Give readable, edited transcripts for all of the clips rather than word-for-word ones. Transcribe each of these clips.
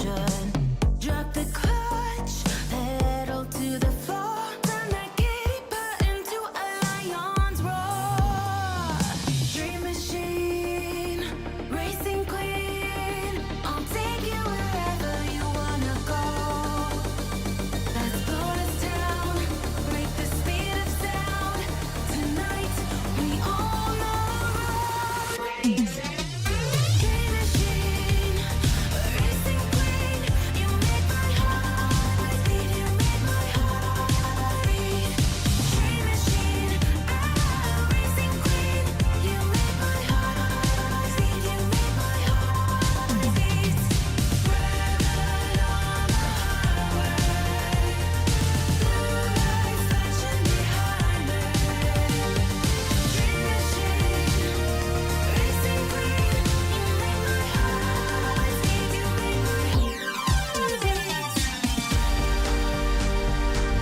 motion. Drop the clutch, pedal to the floor. Turn that giddy button to a lion's roar. Dream machine, racing queen. I'll take you wherever you wanna go. Let's blow this town, break the speed of sound. Tonight we own the road. Dream machine, racing queen. You make my heart beat. You make my heart beat. Dream machine, racing queen. You make my heart beat. You make my heart beat. Red on the highway, blue lights flashing behind me. Dream machine, racing queen. You make my heart beat. You make my heart beat.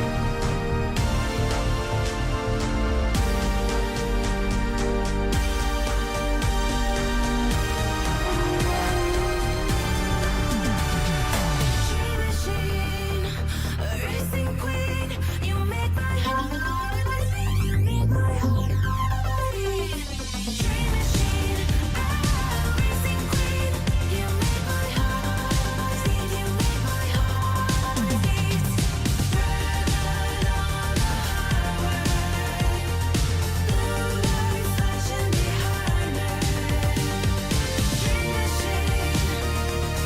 Dream machine, racing queen. You make my heart beat. You make my heart beat. Dream machine, racing queen. You make my heart beat. You make my heart beat. Red on the highway, blue lights flashing behind me. Dream machine,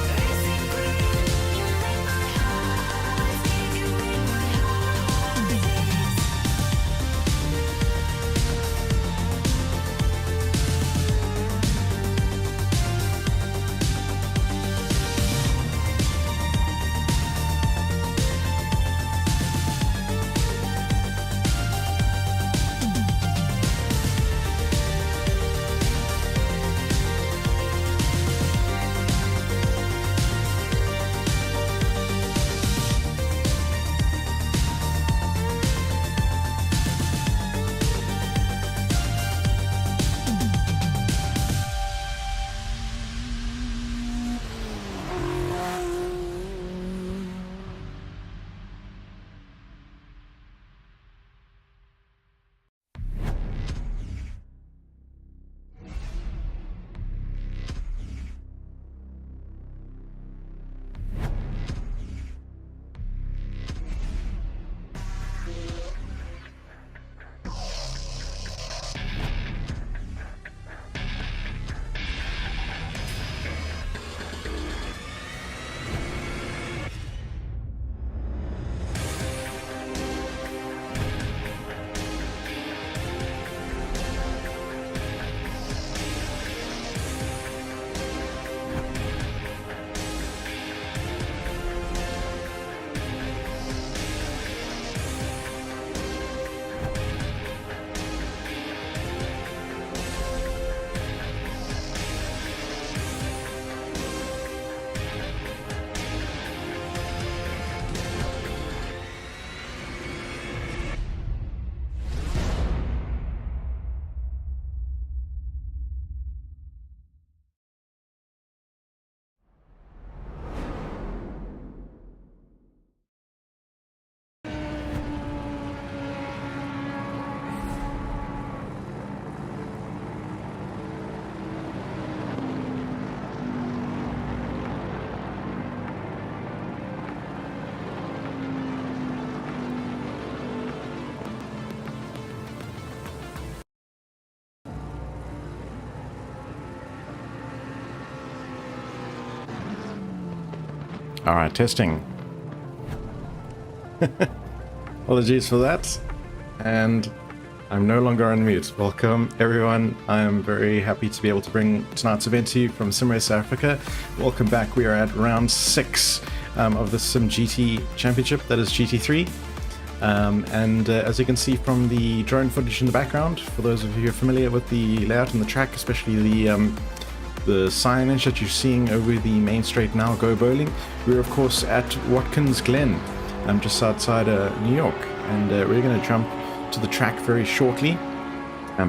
racing queen. You make my heart beat. You make my heart beat. All right, testing. Apologies for that. And I'm no longer on mute. Welcome, everyone. I am very happy to be able to bring tonight's event to you from SimRace Africa. Welcome back. We are at round 6 of the simGT Championship, that is GT3. As you can see from the drone footage in the background, for those of you who are familiar with the layout and the track, especially the signage that you're seeing over the main straight now, Go Bowling, we're of course at Watkins, Glen, just outside New York, and we're going to jump to the track very shortly.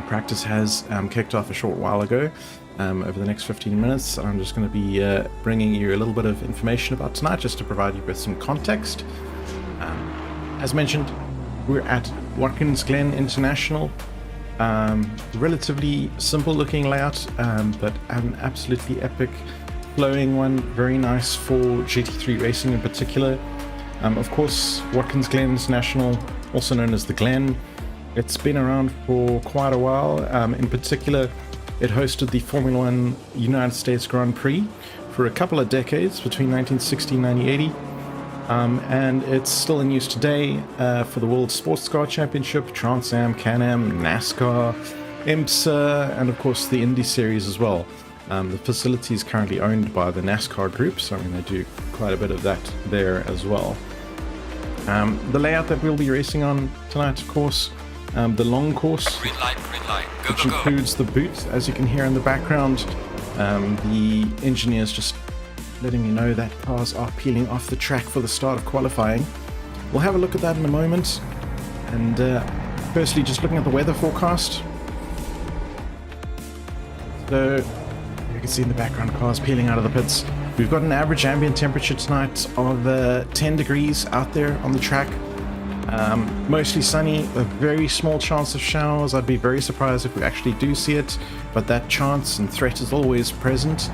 Practice has kicked off a short while ago, over the next 15 minutes. I'm just going to be bringing you a little bit of information about tonight, just to provide you with some context. As mentioned, we're at Watkins Glen International. Relatively simple looking layout, but an absolutely epic flowing one. Very nice for GT3 racing in particular. Of course, Watkins Glen International, also known as the Glen, it's been around for quite a while. In particular, it hosted the Formula One United States Grand Prix for a couple of decades between 1960 and 1980. And it's still in use today for the World Sports Car Championship, Trans Am, Can-Am, NASCAR, IMSA, and of course the Indy Series as well. The facility is currently owned by the NASCAR group, so they do quite a bit of that there as well. The layout that we'll be racing on tonight, of course, the long course, Green light, go, which go, go. includes the boot, as you can hear in the background. The engineers just letting me know that cars are peeling off the track for the start of qualifying. We'll have a look at that in a moment. And firstly, just looking at the weather forecast. So you can see in the background cars peeling out of the pits. We've got an average ambient temperature tonight of 10 degrees out there on the track. Mostly sunny, a very small chance of showers. I'd be very surprised if we actually do see it, but that chance and threat is always present,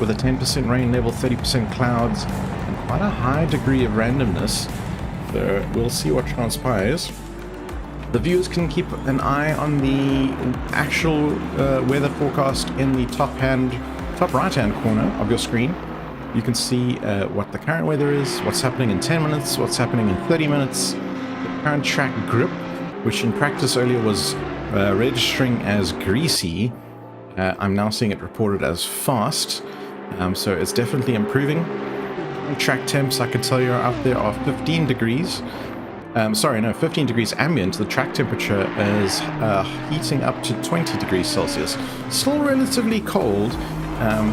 with a 10% rain level, 30% clouds, and quite a high degree of randomness. So we'll see what transpires. The viewers can keep an eye on the actual weather forecast in the top right hand corner of your screen. You can see what the current weather is, what's happening in 10 minutes, what's happening in 30 minutes, the current track grip, which in practice earlier was registering as greasy. I'm now seeing it reported as fast. So it's definitely improving. Track temps, I can tell you, are out there are 15 degrees. 15 degrees ambient. The track temperature is heating up to 20 degrees Celsius. Still relatively cold,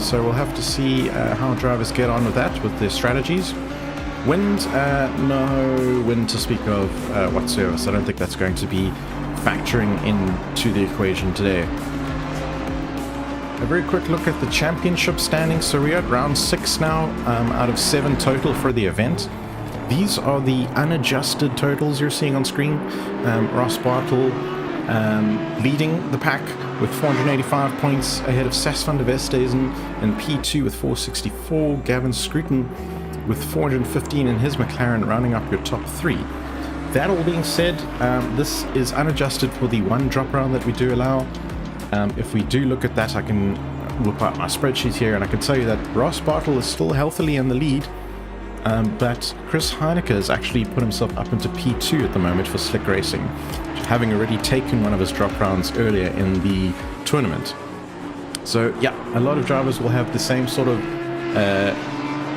so we'll have to see how drivers get on with that, with their strategies. Wind, no wind to speak of whatsoever, so I don't think that's going to be factoring into the equation today. A very quick look at the championship standings. So we're at round 6 now, out of 7 total for the event. These are the unadjusted totals you're seeing on screen. Ross Bartel leading the pack with 485 points, ahead of Sas van der Westhuizen in P2 with 464. Gavin Scruton with 415 in his McLaren, rounding up your top 3. That all being said, this is unadjusted for the one drop round that we do allow. If we do look at that, I can whip out my spreadsheet here, and I can tell you that Ross Bartel is still healthily in the lead, but Chris Heineke has actually put himself up into P2 at the moment for slick racing, having already taken one of his drop rounds earlier in the tournament. So yeah, a lot of drivers will have the same sort of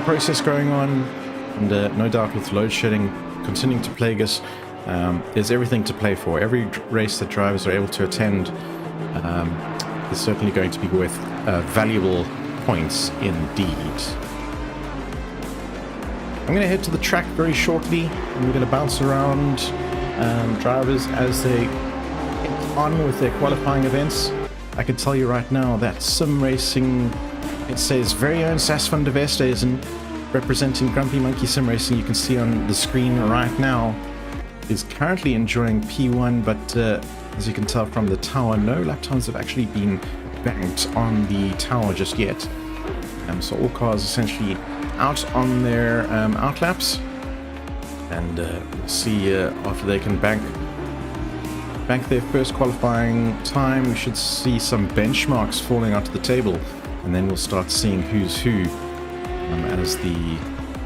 process going on, and no doubt with load shedding continuing to plague us, there's everything to play for. Every race that drivers are able to attend is certainly going to be worth valuable points indeed. I'm going to head to the track very shortly, and we're going to bounce around drivers as they get on with their qualifying events. I can tell you right now that sim racing, it says very own Sas van der Westhuizen, representing Grumpy Monkey Sim Racing, you can see on the screen right now, is currently enjoying P1, but as you can tell from the tower, no lap times have actually been banked on the tower just yet. So all cars essentially out on their outlaps, and we'll see after they can bank their first qualifying time. We should see some benchmarks falling onto the table, and then we'll start seeing who's who as the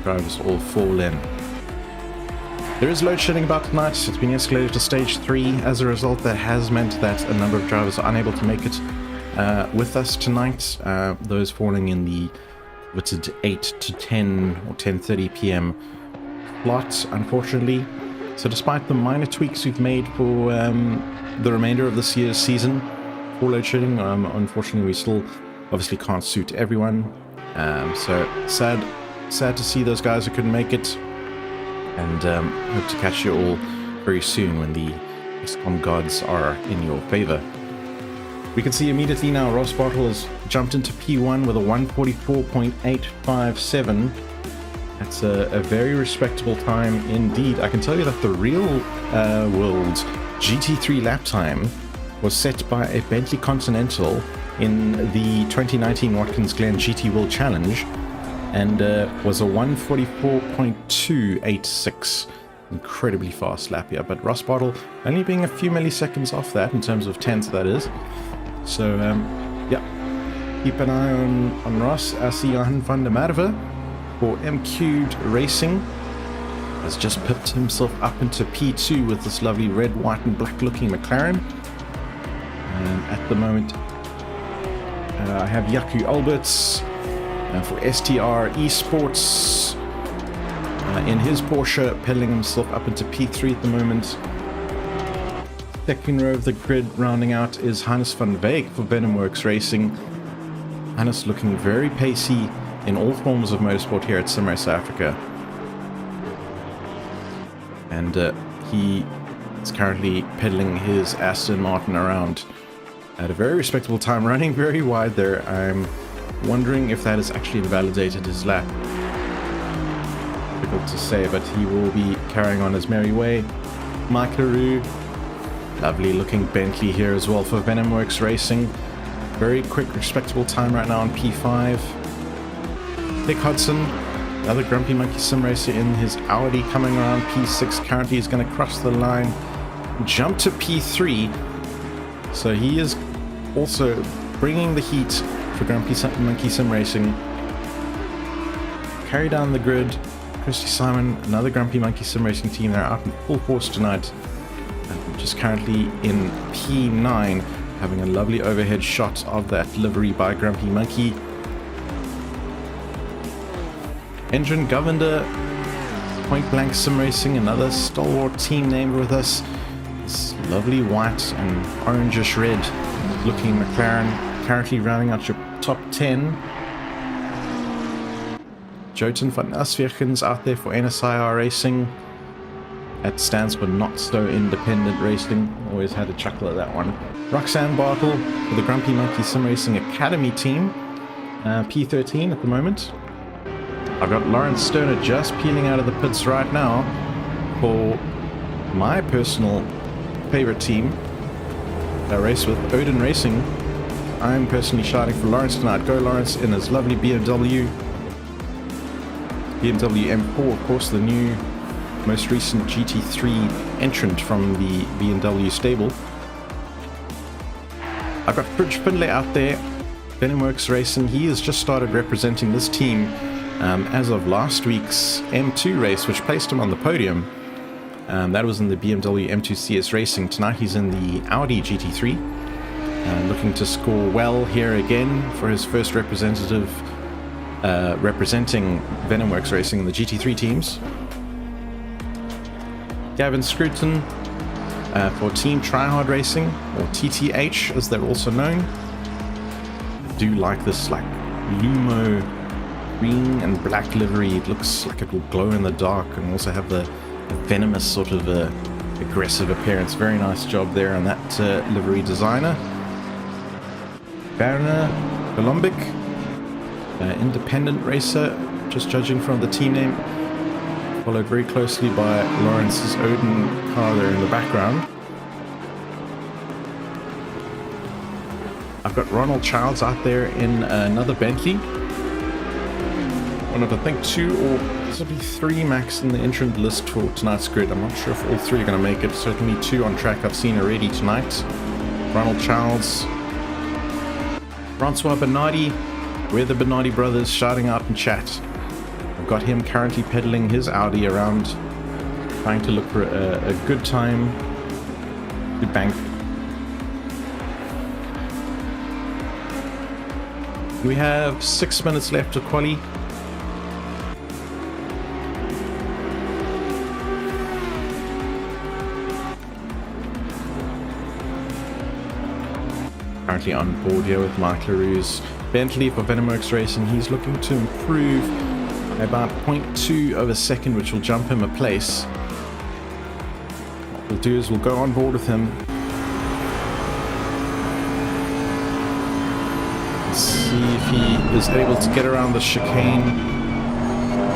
drivers all fall in. There is load shedding about tonight. It's been escalated to stage 3. As a result, that has meant that a number of drivers are unable to make it with us tonight. Those falling in the coveted 8 to 10 or 10:30 p.m. slot, unfortunately. So despite the minor tweaks we've made for the remainder of this year's season for load shedding, unfortunately we still obviously can't suit everyone. So sad to see those guys who couldn't make it. And hope to catch you all very soon when the XCOM gods are in your favor. We can see immediately now Ross Bartle has jumped into P1 with a 144.857. That's a very respectable time indeed. I can tell you that the real world GT3 lap time was set by a Bentley Continental in the 2019 Watkins Glen GT World Challenge, and was a 144.286. Incredibly fast lap here, but Ross Bartle only being a few milliseconds off that in terms of tenths, that is. So yeah, keep an eye on Ross. I see Johan van der Merwe for M-Cubed Racing has just pipped himself up into P2 with this lovely red, white and black looking McLaren. At the moment I have Jaco Alberts for STR Esports in his Porsche, pedaling himself up into P3 at the moment. Second row of the grid rounding out is Hannes van Veek for Venomworks Racing. Hannes looking very pacey in all forms of motorsport here at SimRace South Africa. And he is currently pedaling his Aston Martin around at a very respectable time, running very wide there. I'm wondering if that has actually invalidated his lap. Difficult to say, but he will be carrying on his merry way. Mike LaRue, lovely looking Bentley here as well for Venomworks Racing. Very quick, respectable time right now on P5. Nick Hudson, another Grumpy Monkey Sim Racer in his Audi, coming around P6. Currently he's going to cross the line, jump to P3. So he is also bringing the heat for Grumpy Monkey Sim Racing. Carry down the grid. Christy Simon, another Grumpy Monkey Sim Racing team, they're out in full force tonight. And just currently in P9, having a lovely overhead shot of that livery by Grumpy Monkey. Engine Governor, Point Blank Sim Racing, another stalwart team named with us. This lovely white and orangish red looking McLaren, currently rounding out your top 10. Joten van Asvegens out there for NSIR Racing. That stands for Not So Independent Racing. Always had a chuckle at that one. Roxanne Bartle for the Grumpy Monkey Sim Racing Academy team. P13 at the moment. I've got Lawrence Stoner just peeling out of the pits right now for my personal favorite team. I race with Odin Racing. I'm personally shouting for Lawrence tonight. Go Lawrence in his lovely BMW M4, of course, the new, most recent GT3 entrant from the BMW stable. I've got Fridge Finlay out there, Venomworks Racing. He has just started representing this team as of last week's M2 race, which placed him on the podium. That was in the BMW M2 CS Racing. Tonight he's in the Audi GT3, looking to score well here again for his first representative representing Venomworks Racing in the GT3 teams. Gavin Scruton for Team Tryhard Racing, or TTH as they're also known. I do like this like Lumo green and black livery. It looks like it will glow in the dark and also have the venomous sort of aggressive appearance. Very nice job there on that livery designer. Werner Golombik, independent racer, just judging from the team name, followed very closely by Lawrence's Odin car there in the background. I've got Ronald Childs out there in another Bentley, one of I think 2 or possibly 3 max in the entrant list for tonight's grid. I'm not sure if all 3 are going to make it. Certainly 2 on track I've seen already tonight. Ronald Childs, Francois Bernardi, we're the Bernardi brothers shouting out in chat. I've got him currently pedaling his Audi around, trying to look for a good time to bank. We have 6 minutes left of quali. Currently on board here with Mike LaRue's Bentley for Venomworks Racing. He's looking to improve about 0.2 of a second, which will jump him a place. What we'll do is we'll go on board with him. he is able to get around the chicane,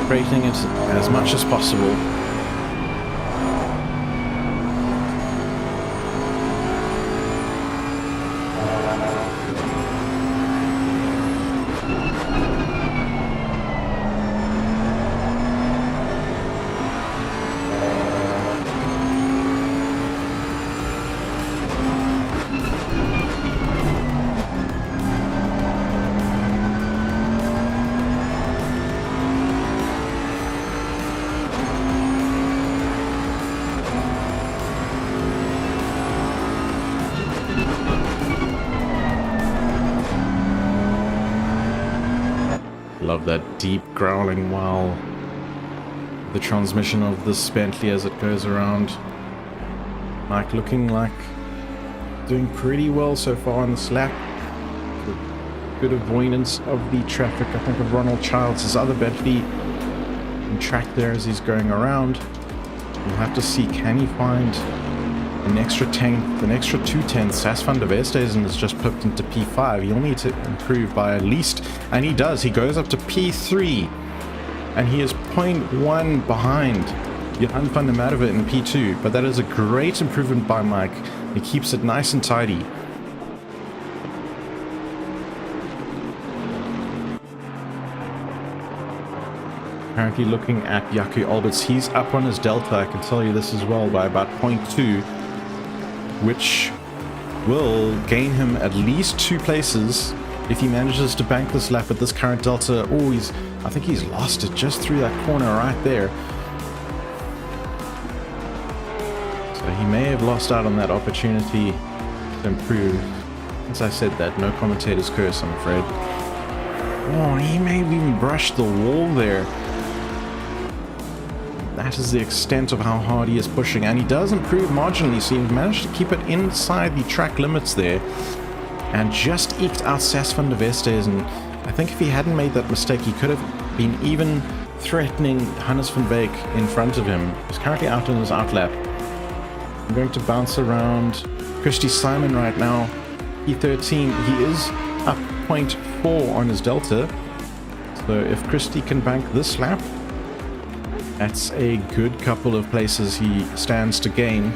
breaking it as much as possible. Love that deep growling while the transmission of this Bentley as it goes around. Mike looking like doing pretty well so far on this lap. Good avoidance of the traffic. I think of Ronald Childs' other Bentley in track there as he's going around. We'll have to see, can he find an extra tenth, an extra 2/10. Sas van der Westhuizen has just pipped into P5. He'll need to improve by at least, and he does. He goes up to P3, and he is 0.1 behind Johan van der Merwe in P2. But that is a great improvement by Mike. He keeps it nice and tidy. Currently looking at Jaco Alberts. He's up on his delta, I can tell you this as well, by about 0.2. Which will gain him at least 2 places if he manages to bank this lap at this current delta. Oh, I think he's lost it just through that corner right there. So he may have lost out on that opportunity to improve. As I said that, no commentator's curse, I'm afraid. Oh, he may have even brushed the wall there. That is the extent of how hard he is pushing, and he does improve marginally, so he managed to keep it inside the track limits there and just eked out Sas van der Westhuizen. I think if he hadn't made that mistake, he could have been even threatening Hannes van Beek in front of him. He's currently out on his outlap. I'm going to bounce around Christy Simon right now. P13, he is up 0.4 on his delta, so if Christy can bank this lap, that's a good couple of places he stands to gain.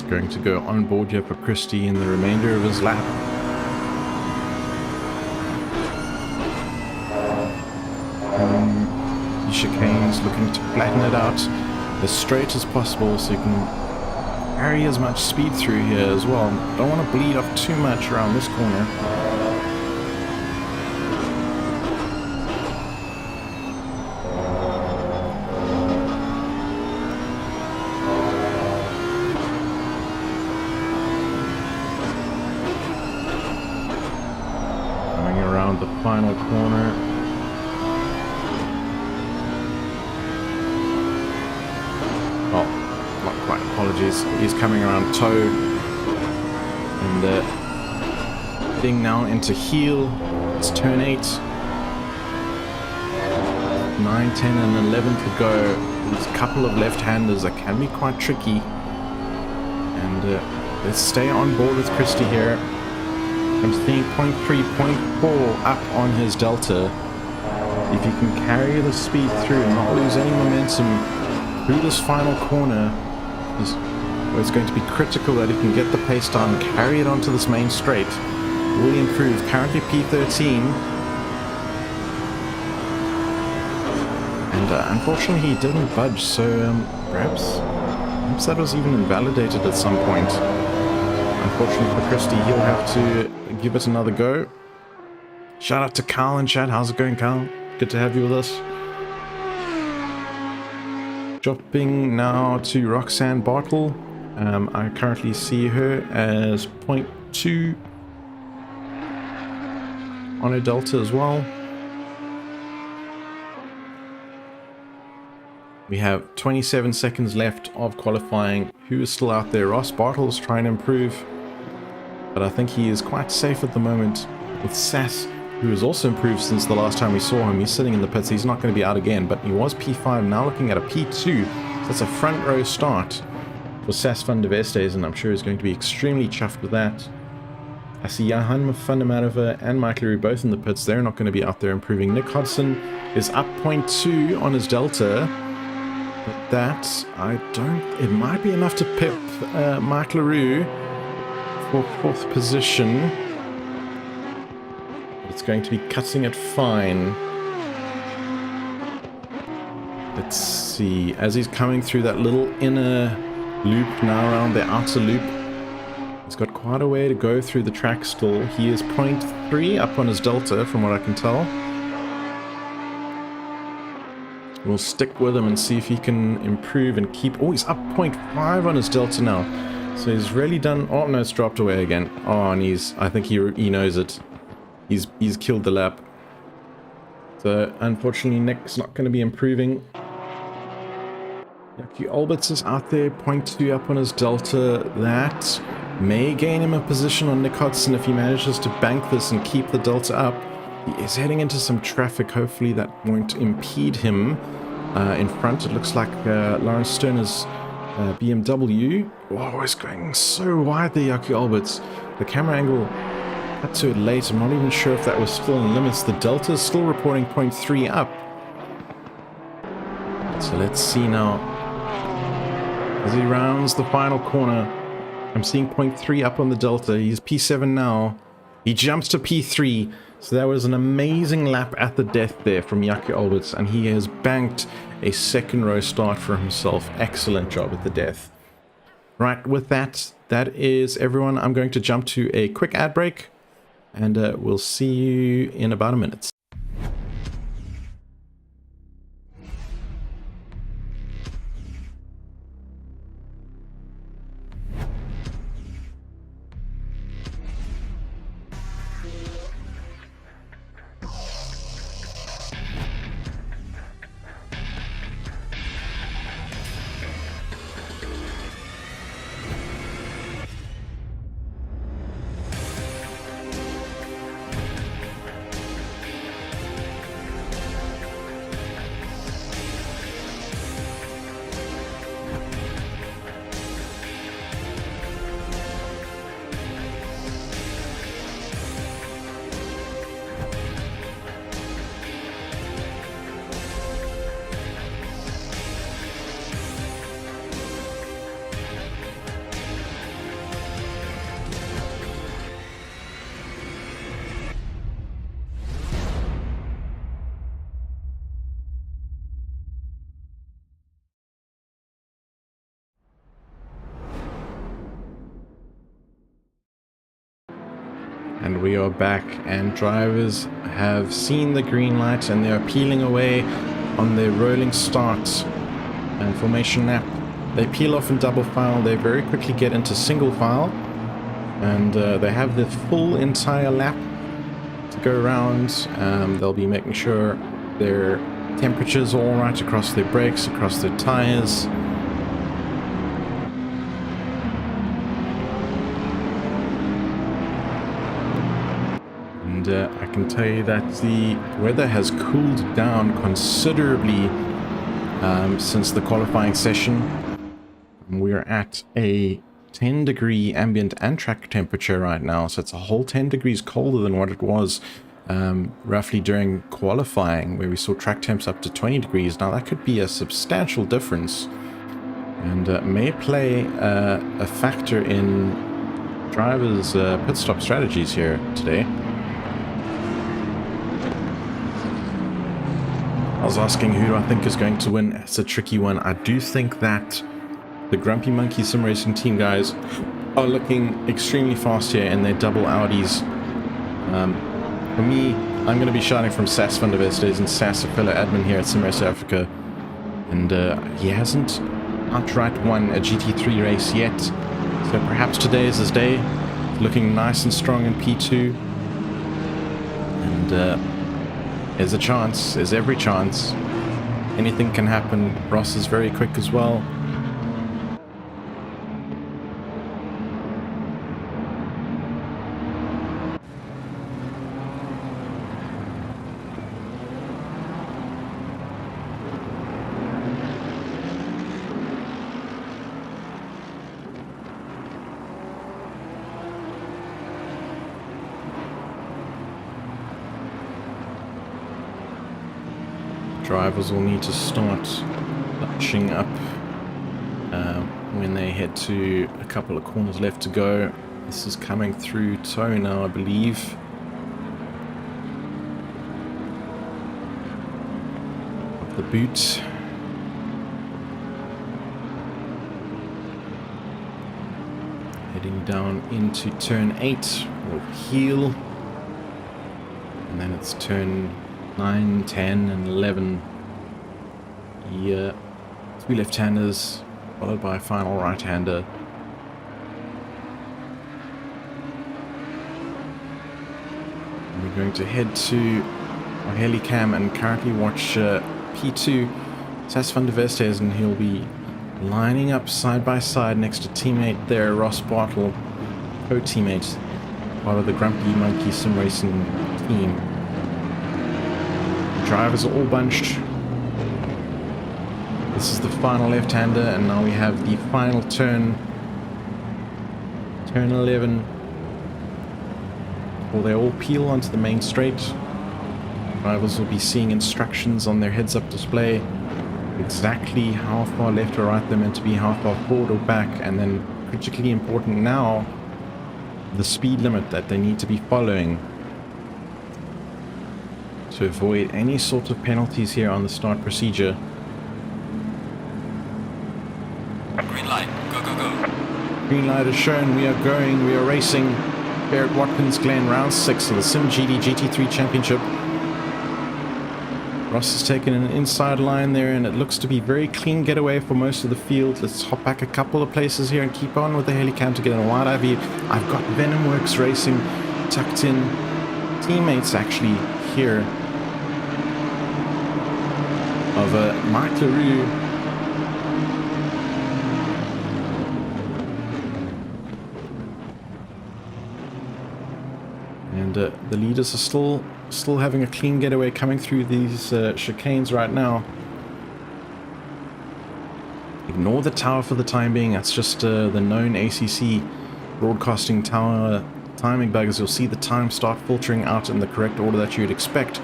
Going to go on board here for Christie in the remainder of his lap. The chicane's looking to flatten it out as straight as possible so you can carry as much speed through here as well. Don't want to bleed off too much around this corner. Final corner. Oh, not quite. Apologies. He's coming around Toad. And heading now into heel. It's turn 8. 9, 10, and 11 to go. There's a couple of left-handers that can be quite tricky. And let's stay on board with Christie here. I'm seeing 0.3, 0.4 up on his delta. If you can carry the speed through and not lose any momentum through this final corner, it's going to be critical that he can get the pace down, carry it onto this main straight. Will he improve? Currently P13. And and unfortunately he didn't budge, so perhaps that was even invalidated at some point. Unfortunately for Christy, he'll have to give it another go. Shout out to Carl in chat. How's it going, Carl? Good to have you with us. Dropping now to Roxanne Bartle. I currently see her as 0.2 on a delta as well. We have 27 seconds left of qualifying. Who is still out there? Ross Bartle's trying to improve, but I think he is quite safe at the moment with Sass, who has also improved since the last time we saw him. He's sitting in the pits. He's not going to be out again, but he was P5, now looking at a P2. So that's a front row start for Sass van der Vestes, and I'm sure he's going to be extremely chuffed with that. I see Johan van der Merwe and Michael Leroux both in the pits. They're not going to be out there improving. Nick Hodgson is up 0.2 on his delta, but that, it might be enough to pip Michael Leroux for 4th position. It's going to be cutting it fine. Let's see, as he's coming through that little inner loop now around the outer loop, he's got quite a way to go through the track still. He is 0.3 up on his delta from what I can tell. We'll stick with him and see if he can improve and keep... Oh, he's up 0.5 on his delta now. So he's really done... Oh, no, it's dropped away again. Oh, and I think he knows it. He's killed the lap. So, unfortunately, Nick's not going to be improving. Jackie Alberts is out there, 0.2 up on his delta. That may gain him a position on Nick Hodgson if he manages to bank this and keep the delta up. He is heading into some traffic. Hopefully that won't impede him in front. It looks like Lawrence Sterner's BMW. Oh, it's going so wide there, Jackie Alberts. The camera angle cut to it late. I'm not even sure if that was still in limits. The delta is still reporting 0.3 up. So let's see now. As he rounds the final corner, I'm seeing 0.3 up on the delta. He's P7 now. He jumps to P3. So that was an amazing lap at the death there from Jackie Alberts, and he has banked a 2nd row start for himself. Excellent job at the death. Right, with that is everyone. I'm going to jump to a quick ad break, and we'll see you in about a minute. And we are back, and drivers have seen the green light and they are peeling away on their rolling start and formation lap. They peel off in double file, they very quickly get into single file, and they have the full entire lap to go around. They'll be making sure their temperature's all right across their brakes, across their tires. I can tell you that the weather has cooled down considerably since the qualifying session. We're at a 10-degree ambient and track temperature right now, so it's a whole 10 degrees colder than what it was roughly during qualifying, where we saw track temps up to 20 degrees. Now that could be a substantial difference, and may play a factor in drivers' pit stop strategies here today. was asking who do I think is going to win. It's a tricky one. I do think that the Grumpy Monkey Sim Racing team guys are looking extremely fast here in their double Audis. For me, I'm going to be shouting from Sas van der Vestes, and Sas, a fellow admin here at Sim Race Africa. And he hasn't outright won a GT3 race yet. So perhaps today is his day. Looking nice and strong in P2. And there's a chance, there's every chance. Anything can happen. Ross is very quick as well. Drivers will need to start notching up when they head to a couple of corners left to go. This is coming through toe now, I believe. Of the boot. Heading down into turn 8, or heel. And then it's turn 9, 10, and 11. Yeah, 3 left-handers, followed by a final right-hander. We're going to head to our helicam and currently watch P2, Sas van der Vestes, and he'll be lining up side by side next to teammate there, Ross Bartle, co-teammate, part of the Grumpy Monkey Sim Racing team. Drivers are all bunched. This is the final left-hander, and now we have the final turn. Turn 11. Well, they all peel onto the main straight. Drivers will be seeing instructions on their heads-up display. Exactly how far left or right they're meant to be, how far forward or back, and then critically important now, the speed limit that they need to be following to avoid any sort of penalties here on the start procedure. Green light, go, go, go. Green light is shown, we are going, we are racing here at Watkins, Glen, round 6 of the simGT GT3 Championship. Ross has taken an inside line there, and it looks to be very clean getaway for most of the field. Let's hop back a couple of places here and keep on with the helicam to get a wide eye view. I've got Venomworks Racing tucked in. Teammates actually here of Mike LaRue. And the leaders are still having a clean getaway coming through these chicanes right now. Ignore the tower for the time being. That's just the known ACC broadcasting tower timing bugs. You'll see the time start filtering out in the correct order that you'd expect.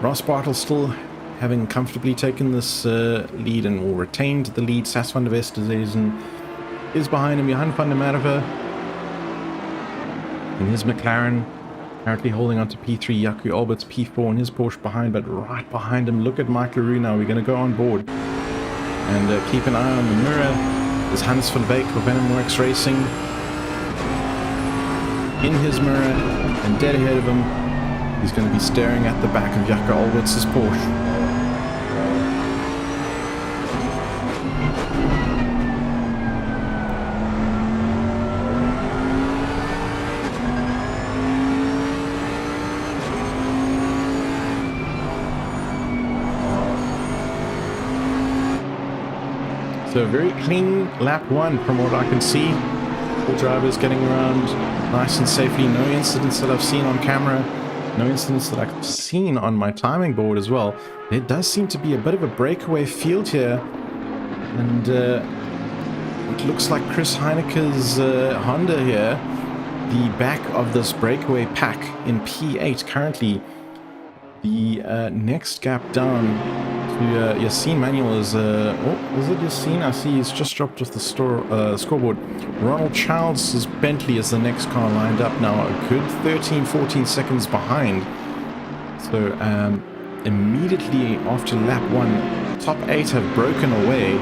Ross Bartle still having comfortably taken this lead and will retain the lead. Sas van der Vestes is behind him, behind Van der Merwe. And his McLaren currently holding on to P3, Jaco Albert's P4 and his Porsche behind, but right behind him, look at Mike LaRue now. We're going to go on board and keep an eye on the mirror. There's Hans van Beek of Venomworks Racing in his mirror, and dead ahead of him, he's going to be staring at the back of Jaco Albert's Porsche. So a very clean lap 1 from what I can see. All drivers getting around nice and safely. No incidents that I've seen on camera. No incidents that I've seen on my timing board as well. There does seem to be a bit of a breakaway field here. And it looks like Chris Heineke's Honda here, the back of this breakaway pack in P8 currently. The next gap down to Yassine Manuel is, is it Yassine? I see he's just dropped off the scoreboard. Ronald Childs' Bentley is the next car lined up now, a good 13-14 seconds behind. So immediately after lap 1, top 8 have broken away.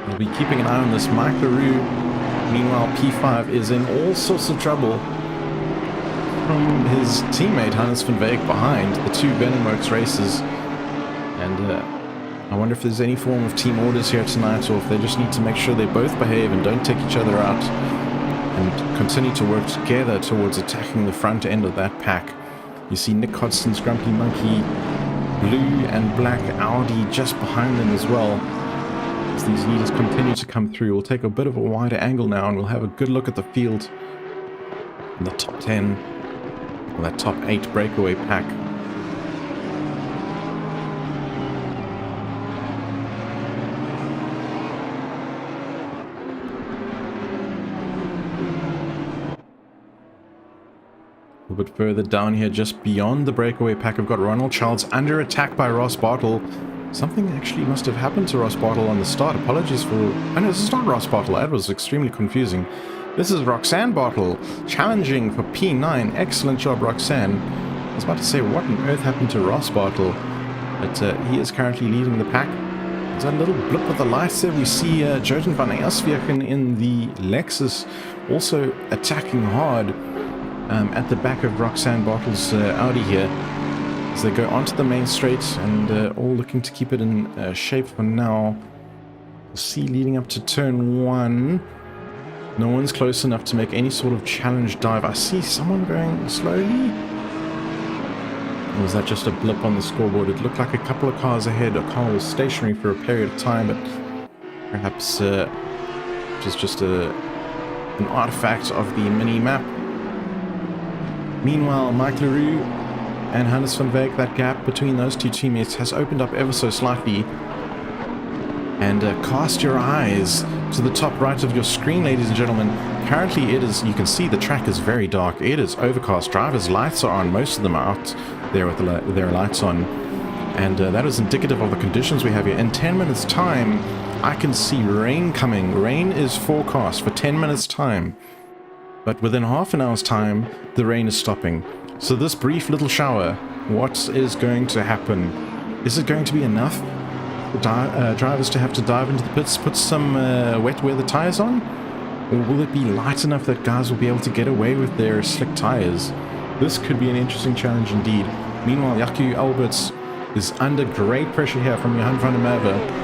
We'll be keeping an eye on this. Mike LaRue, meanwhile, P5 is in all sorts of trouble from his teammate Hannes van Veek behind the two Venomworks races. And I wonder if there's any form of team orders here tonight, or if they just need to make sure they both behave and don't take each other out and continue to work together towards attacking the front end of that pack. You see Nick Hodgson's Grumpy Monkey, blue and black Audi just behind them as well. As these leaders continue to come through, we'll take a bit of a wider angle now and we'll have a good look at the field in the top 10, or that top 8 breakaway pack. A bit further down here, just beyond the breakaway pack, I've got Ronald Charles under attack by Ross Bartle. Something actually must have happened to Ross Bartle on the start. Apologies for... Oh no, this is not Ross Bartle. That was extremely confusing. This is Roxanne Bartle, challenging for P9. Excellent job, Roxanne. I was about to say, what on earth happened to Ross Bartle? But he is currently leading the pack. There's a little blip with the lights there. We see Jojen van Elsvieken in the Lexus also attacking hard at the back of Roxanne Bartle's Audi here, as they go onto the main straight and all looking to keep it in shape for now. We'll see leading up to turn 1. No one's close enough to make any sort of challenge dive. I see someone going slowly. Or was that just a blip on the scoreboard? It looked like a couple of cars ahead. A car was stationary for a period of time, but perhaps just an artifact of the mini-map. Meanwhile, Mike LaRue and Hannes van Veek, that gap between those two teammates has opened up ever so slightly. And cast your eyes to the top right of your screen, ladies and gentlemen. Currently it is, you can see the track is very dark. It is overcast. Drivers' lights are on. Most of them are out there with their lights on. And that is indicative of the conditions we have here. In 10 minutes time, I can see rain coming. Rain is forecast for 10 minutes time. But within half an hour's time, the rain is stopping. So this brief little shower, what is going to happen? Is it going to be enough for drivers to have to dive into the pits, put some wet weather tires on? Or will it be light enough that guys will be able to get away with their slick tires? This could be an interesting challenge indeed. Meanwhile, Jaco Alberts is under great pressure here from Johan van der Merwe.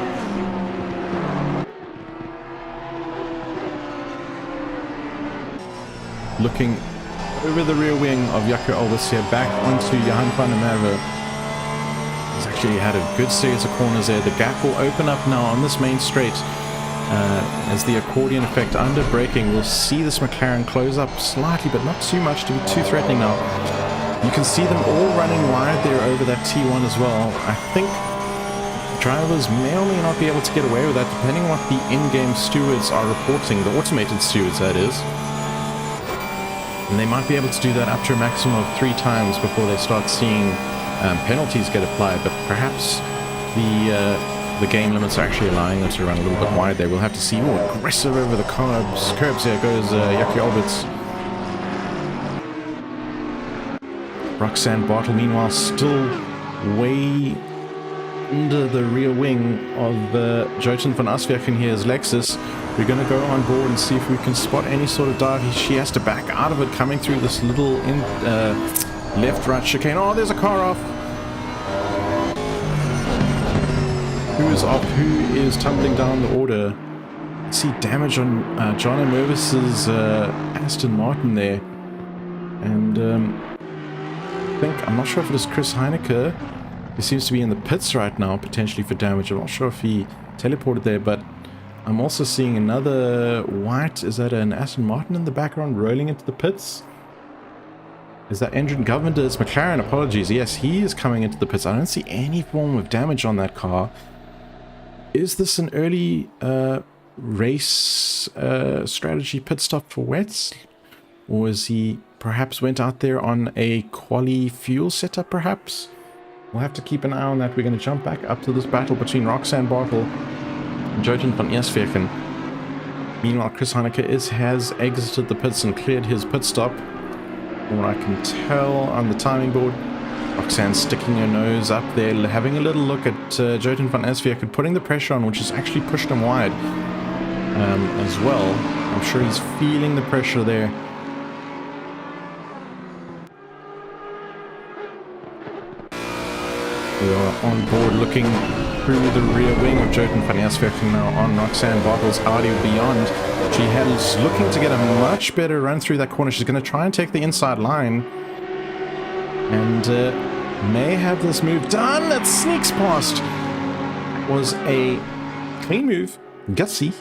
Looking over the rear wing of Jaco Alberts here, back onto Johan van der Merwe. He's actually had a good series of corners there. The gap will open up now on this main straight as the accordion effect under braking. We'll see this McLaren close up slightly, but not too much to be too threatening now. You can see them all running wide there over that T1 as well. I think drivers may or may not be able to get away with that, depending on what the in-game stewards are reporting, the automated stewards that is. And they might be able to do that up to a maximum of 3 times before they start seeing penalties get applied. But perhaps the game limits are actually allowing them to run a little bit wide there. We'll have to see. More aggressive over the curbs. There goes Jaco Alberts. Roxanne Bartle, meanwhile, still way under the rear wing of Jojen van Elsvieken here's Lexus. We're going to go on board and see if we can spot any sort of dive. She has to back out of it, coming through this little left-right chicane. Oh, there's a car off. Who is off? Who is tumbling down the order? I see damage on John Mervis's Aston Martin there. And I'm not sure if it is Chris Heineke. He seems to be in the pits right now, potentially for damage. I'm not sure if he teleported there, but I'm also seeing another white. Is that an Aston Martin in the background rolling into the pits? Is that engine government? It's McLaren, apologies. Yes, he is coming into the pits. I don't see any form of damage on that car. Is this an early race strategy pit stop for wets? Or is he perhaps went out there on a quali fuel setup perhaps? We'll have to keep an eye on that. We're going to jump back up to this battle between Roxanne Bartle and Jojen van Elsvieken. Meanwhile, Chris Heineke has exited the pits and cleared his pit stop. From what I can tell on the timing board. Roxanne sticking her nose up there, having a little look at Jotun van Asviak, putting the pressure on, which has actually pushed him wide as well. I'm sure he's feeling the pressure there. We are on board looking through the rear wing of Jotun van Asviak now on Roxanne Bartels Audi Beyond. She is looking to get a much better run through that corner. She's going to try and take the inside line. And may have this move done. That sneaks past. Was a clean move. Gutsy.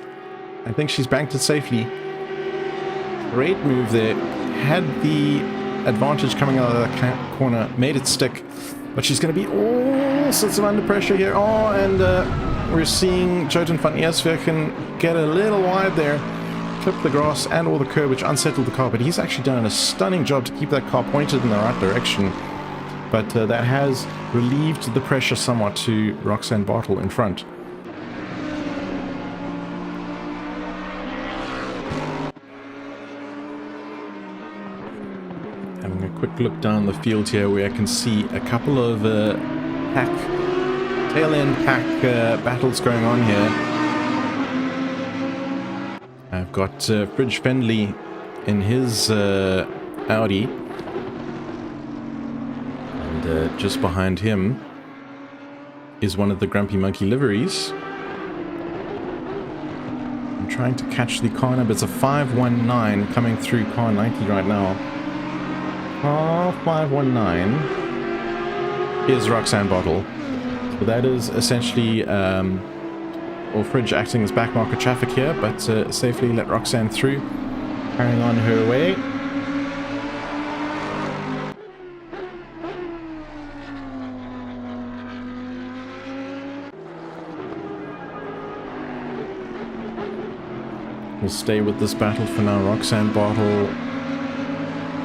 I think she's banked it safely. Great move there. Had the advantage coming out of that corner. Made it stick. But she's going to be all sorts of under pressure here. Oh, and we're seeing Jotun van Asviak get a little wide there. Clip the grass and all the curb, which unsettled the car. But he's actually done a stunning job to keep that car pointed in the right direction. But that has relieved the pressure somewhat to Roxanne Bartel in front. Having a quick look down the field here where I can see a couple of tail-end pack battles going on here. I've got Fridge Fendley in his Audi. And just behind him is one of the Grumpy Monkey liveries. I'm trying to catch the car number. It's a 519 coming through car 90 right now. Car 519 is Roxanne Bartel. So that is essentially Fridge acting as back market traffic here, but safely let Roxanne through, carrying on her way. We'll stay with this battle for now. Roxanne Bartel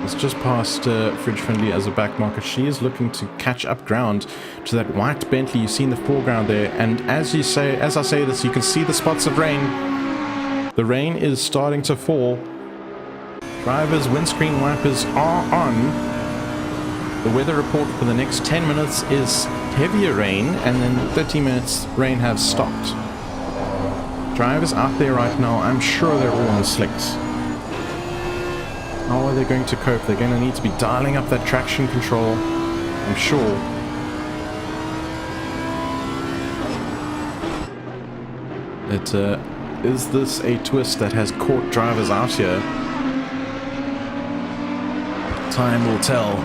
is just past Fridge Findley as a back marker. She is looking to catch up ground to that white Bentley you see in the foreground there. And as I say this, you can see the spots of rain. The rain is starting to fall. Driver's windscreen wipers are on. The weather report for the next 10 minutes is heavier rain, and then 30 minutes rain has stopped. Drivers out there right now, I'm sure they're all on slicks. How are they going to cope? They're going to need to be dialing up that traction control, I'm sure. Is this a twist that has caught drivers out here? Time will tell.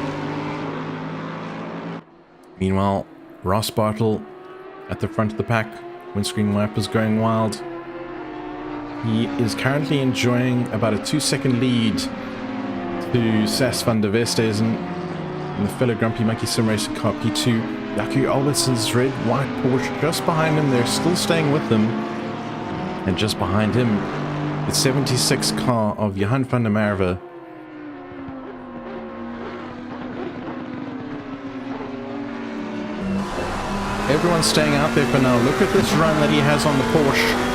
Meanwhile, Ross Bartel at the front of the pack, windscreen wipers going wild. He is currently enjoying about a 2-second lead to Sas van der Westhuizen in the fellow Grumpy Monkey Sim Racing car P2. Jaco Albertson's red white Porsche just behind him. They're still staying with him. And just behind him, the 76 car of Johan van der Merwe. Everyone's staying out there for now. Look at this run that he has on the Porsche.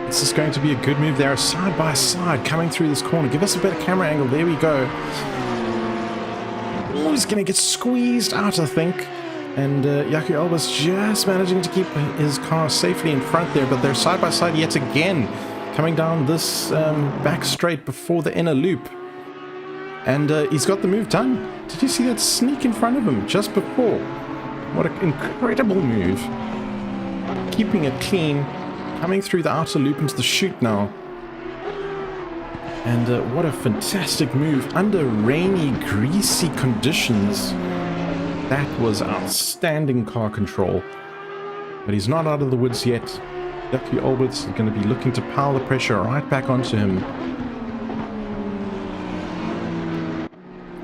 This is going to be a good move there, side by side, coming through this corner. Give us a better camera angle. There we go. Oh, he's going to get squeezed out, I think. And Jaco Albers just managing to keep his car safely in front there, but they're side by side yet again, coming down this back straight before the inner loop. And he's got the move done. Did you see that sneak in front of him just before? What an incredible move. Keeping it clean. Coming through the outer loop into the chute now. And what a fantastic move under rainy, greasy conditions. That was outstanding car control. But he's not out of the woods yet. Jaco Alberts is going to be looking to pile the pressure right back onto him.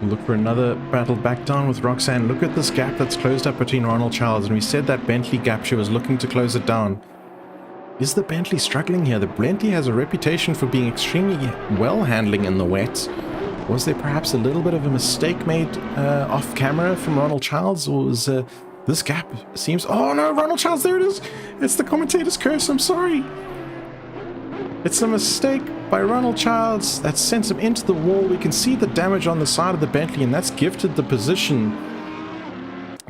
We'll look for another battle back down with Roxanne. Look at this gap that's closed up between Ronald Childs. And we said that Bentley gap, she was looking to close it down. Is the Bentley struggling here? The Bentley has a reputation for being extremely well handling in the wet. Was there perhaps a little bit of a mistake made off camera from Ronald Childs? Or was this gap seems... Oh no, Ronald Childs, there it is! It's the commentator's curse, I'm sorry. It's a mistake by Ronald Childs. That sends him into the wall. We can see the damage on the side of the Bentley, and that's gifted the position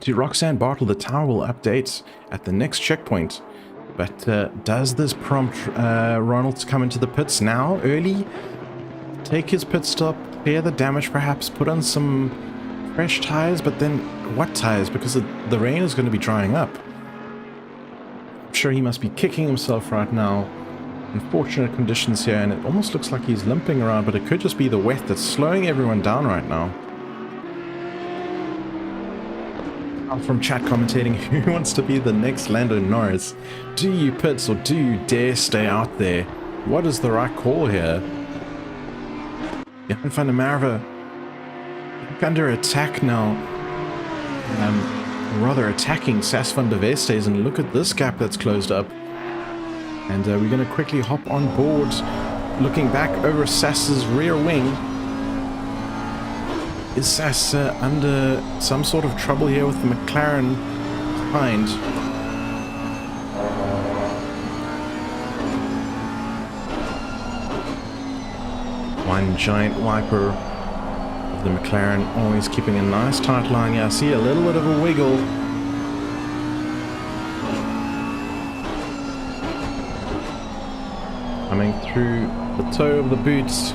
to Roxanne Bartle. The tower will update at the next checkpoint. But does this prompt Ronald to come into the pits now, early? Take his pit stop, clear the damage perhaps, put on some fresh tires, but then what tires? Because the rain is going to be drying up. I'm sure he must be kicking himself right now. Unfortunate conditions here, and it almost looks like he's limping around, but it could just be the wet that's slowing everyone down right now. From chat commentating, who wants to be the next Lando Norris? Do you pits or do you dare stay out there? What is the right call here? Jan van der Merwe under attack now. Rather attacking Sas van der Vestes, and look at this gap that's closed up. And we're going to quickly hop on board, looking back over Sas's rear wing. Is Sas under some sort of trouble here with the McLaren behind? One giant wiper of the McLaren, always keeping a nice tight line. Yeah, I see a little bit of a wiggle. Coming through the toe of the boots.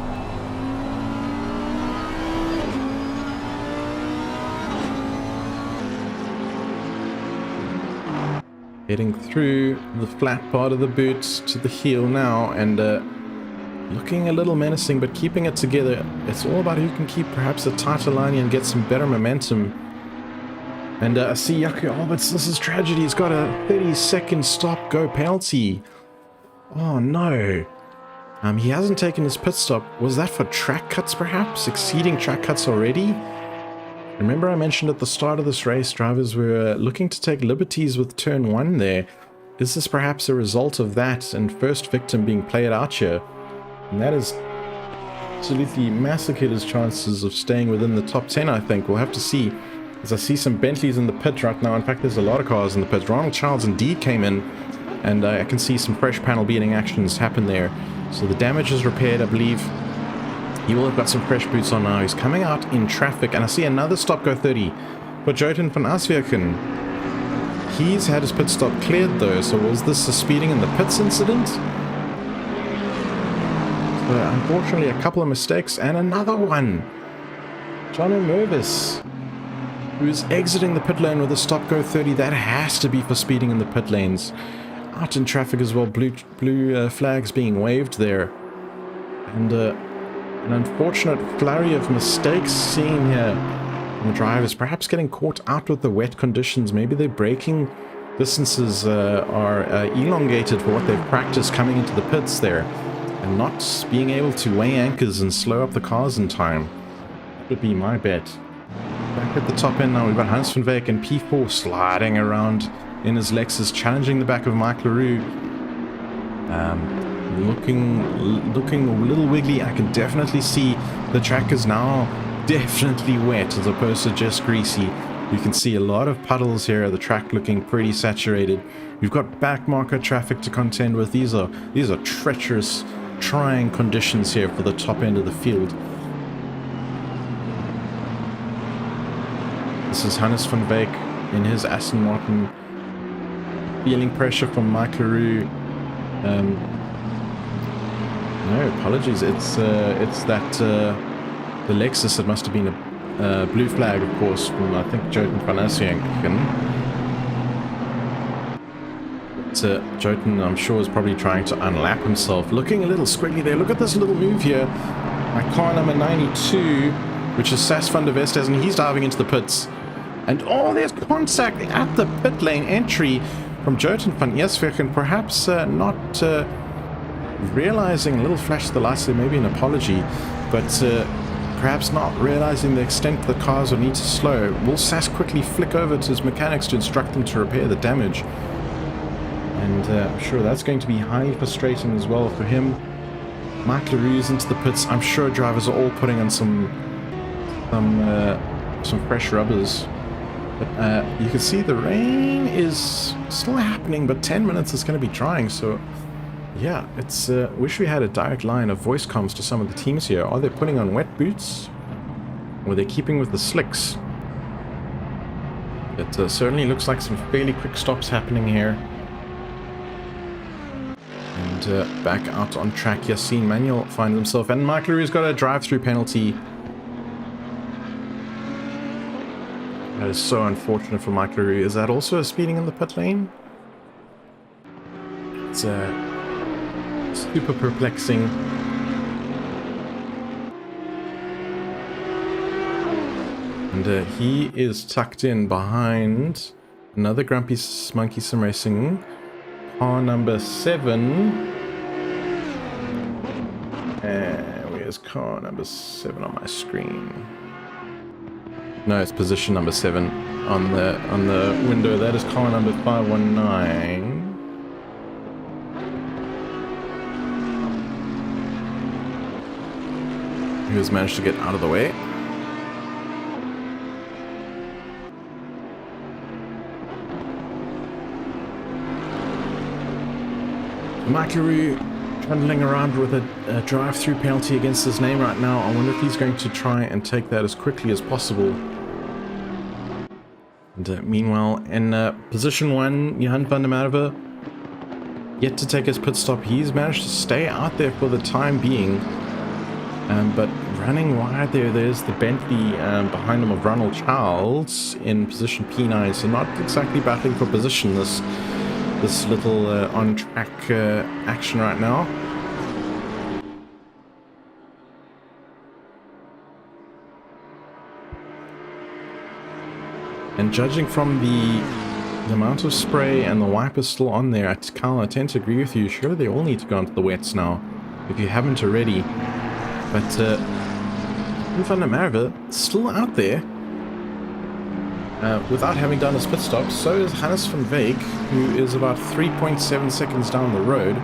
Heading through the flat part of the boots to the heel now, and looking a little menacing, but keeping it together. It's all about who can keep perhaps a tighter line and get some better momentum. And I see Jaco Alberts, this is tragedy. He's got a 30-second stop-go penalty. Oh no. He hasn't taken his pit stop. Was that for track cuts perhaps? Exceeding track cuts already? Remember I mentioned at the start of this race, drivers were looking to take liberties with turn 1 there. Is this perhaps a result of that and first victim being played out here? And that has absolutely massacred his chances of staying within the top 10, I think. We'll have to see. As I see some Bentleys in the pit right now. In fact, there's a lot of cars in the pit. Ronald Childs indeed came in, and I can see some fresh panel beating actions happen there. So the damage is repaired, I believe. He will have got some fresh boots on now. He's coming out in traffic, and I see another stop-go 30 for Joten van Aswerken. He's had his pit stop cleared though, so was this a speeding in the pits incident? So unfortunately, a couple of mistakes, and another one. Jono Mervis, who's exiting the pit lane with a stop-go 30. That has to be for speeding in the pit lanes. Out in traffic as well, blue flags being waved there. And an unfortunate flurry of mistakes seen here from the drivers, perhaps getting caught out with the wet conditions. Maybe their braking distances are elongated for what they've practiced coming into the pits there, and not being able to weigh anchors and slow up the cars in time. That would be my bet. Back at the top end now, we've got Hans van Wyk and P4 sliding around in his Lexus, challenging the back of Mike LaRue. Looking a little wiggly. I can definitely see the track is now definitely wet as opposed to just greasy. You can see a lot of puddles here, the track looking pretty saturated. We've got back marker traffic to contend with. These are treacherous, trying conditions here for the top end of the field. This is Hannes van Wyk in his Aston Martin, feeling pressure from Mike LaRue. No, apologies. It's that the Lexus. It must have been a blue flag, of course, from I think Joten van Aswerken. Joten, I'm sure, is probably trying to unlap himself. Looking a little squiggly there. Look at this little move here. My car number 92, which is Sas van der Vestes, and he's diving into the pits. And oh, there's contact at the pit lane entry from Joten van Aswerken. Perhaps not realizing, a little flash of the lights there, maybe an apology, but perhaps not realizing the extent the cars will need to slow. Will Sas quickly flick over to his mechanics to instruct them to repair the damage? And I'm sure that's going to be highly frustrating as well for him. Mike LaRue's into the pits. I'm sure drivers are all putting on some fresh rubbers. But you can see the rain is still happening, but 10 minutes is going to be drying, so Yeah, it's wish we had a direct line of voice comms to some of the teams here. Are they putting on wet boots? Or are they keeping with the slicks? It certainly looks like some fairly quick stops happening here. And back out on track, Yassine Manuel finds himself, and Mike Leroux's got a drive-through penalty. That is so unfortunate for Mike Leroux. Is that also a speeding in the pit lane? It's super perplexing. And he is tucked in behind another Grumpy Monkey Sim Racing car number 7. Where's car number 7 on my screen? No, it's position number 7 on the window. That is car number 519. Who has managed to get out of the way. Mike Leroux trundling around with a drive-through penalty against his name right now. I wonder if he's going to try and take that as quickly as possible. And meanwhile, in position 1, Johan van der Merwe, yet to take his pit stop. He's managed to stay out there for the time being. But running wide there's the Bentley behind him of Ronald Charles in position P9. So not exactly battling for position, this little on-track action right now. And judging from the amount of spray and the wipers still on there, Cal, I tend to agree with you. Sure, they all need to go onto the wets now, if you haven't already. But Van der Merwe still out there. Without having done his pit stop. So is Hannes van Veek, who is about 3.7 seconds down the road.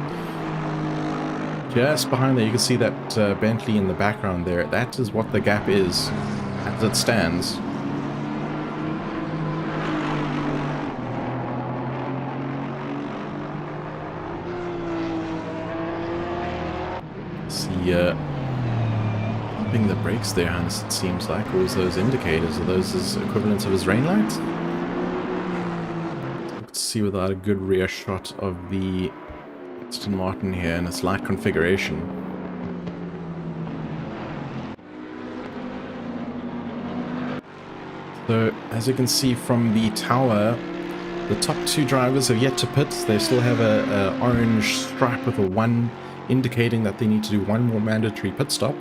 Just behind there, you can see that Bentley in the background there. That is what the gap is, as it stands. See, pumping the brakes there, Hannes, it seems like. Or was those indicators? Are those his equivalents of his rain lights? Let's see without a good rear shot of the Aston Martin here and its light configuration. So, as you can see from the tower, the top 2 drivers have yet to pit. They still have a orange stripe with a 1 indicating that they need to do 1 more mandatory pit stop.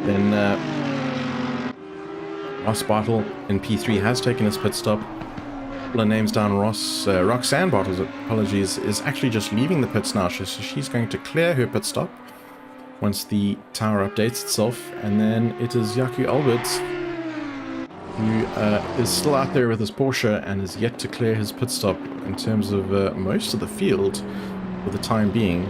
Then Ross Bartle in P3 has taken his pit stop. Couple names down. Roxanne Bartle's, apologies, is actually just leaving the pits now, so she's going to clear her pit stop once the tower updates itself. And then it is Jaco Albert, who is still out there with his Porsche and is yet to clear his pit stop in terms of most of the field for the time being.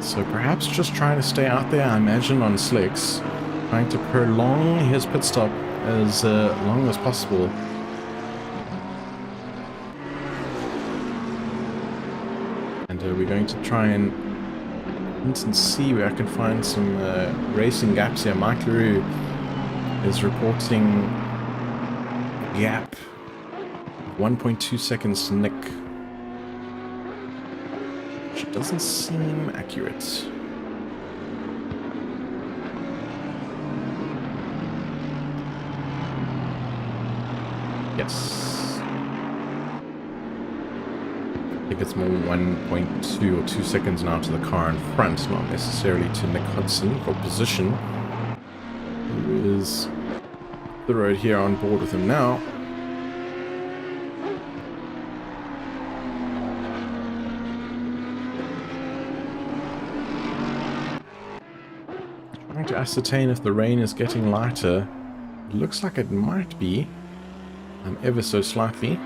So perhaps just trying to stay out there, I imagine, on slicks, trying to prolong his pit stop as long as possible. And we're going to try and see where I can find some racing gaps here. Mike Leroux is reporting a gap 1.2 seconds to Nick. Which doesn't seem accurate. Yes. I think it's more 1.2 or 2 seconds now to the car in front, not necessarily to Nick Hudson for position, who is the road here on board with him now. Trying to ascertain if the rain is getting lighter. It looks like it might be, ever so slightly.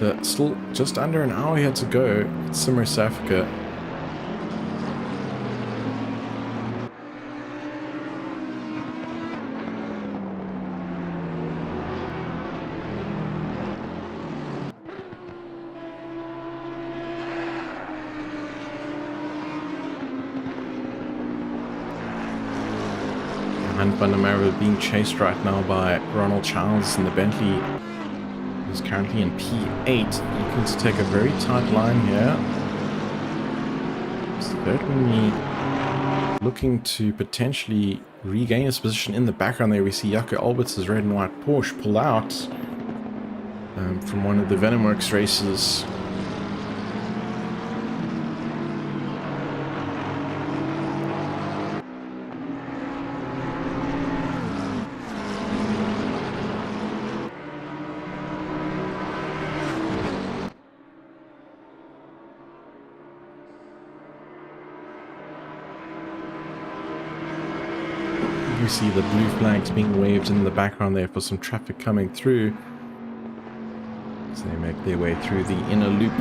But still just under an hour here to go at Sim Race Africa. And Van der Merwe being chased right now by Ronald Childs in the Bentley, who's currently in P8, looking to take a very tight line here. Certainly looking to potentially regain his position in the background there. We see Jaco Alberts' red and white Porsche pull out from one of the Venomworks races. You see the blue flags being waved in the background there for some traffic coming through as they make their way through the inner loop.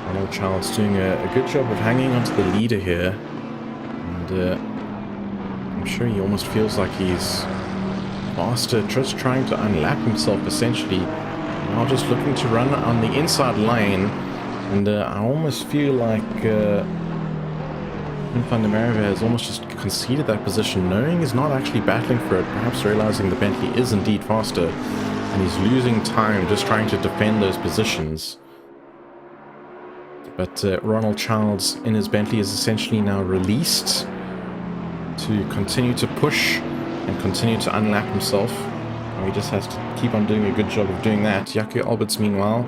Ronald Childs doing a good job of hanging onto the leader here, and I'm sure he almost feels like he's faster, just trying to unlap himself essentially. Now just looking to run on the inside lane, and I almost feel like Van der Merwe has almost just conceded that position, knowing he's not actually battling for it, perhaps realizing the Bentley is indeed faster, and he's losing time just trying to defend those positions. But Ronald Childs in his Bentley is essentially now released to continue to push and continue to unlap himself. He just has to keep on doing a good job of doing that. Jaco Alberts, meanwhile,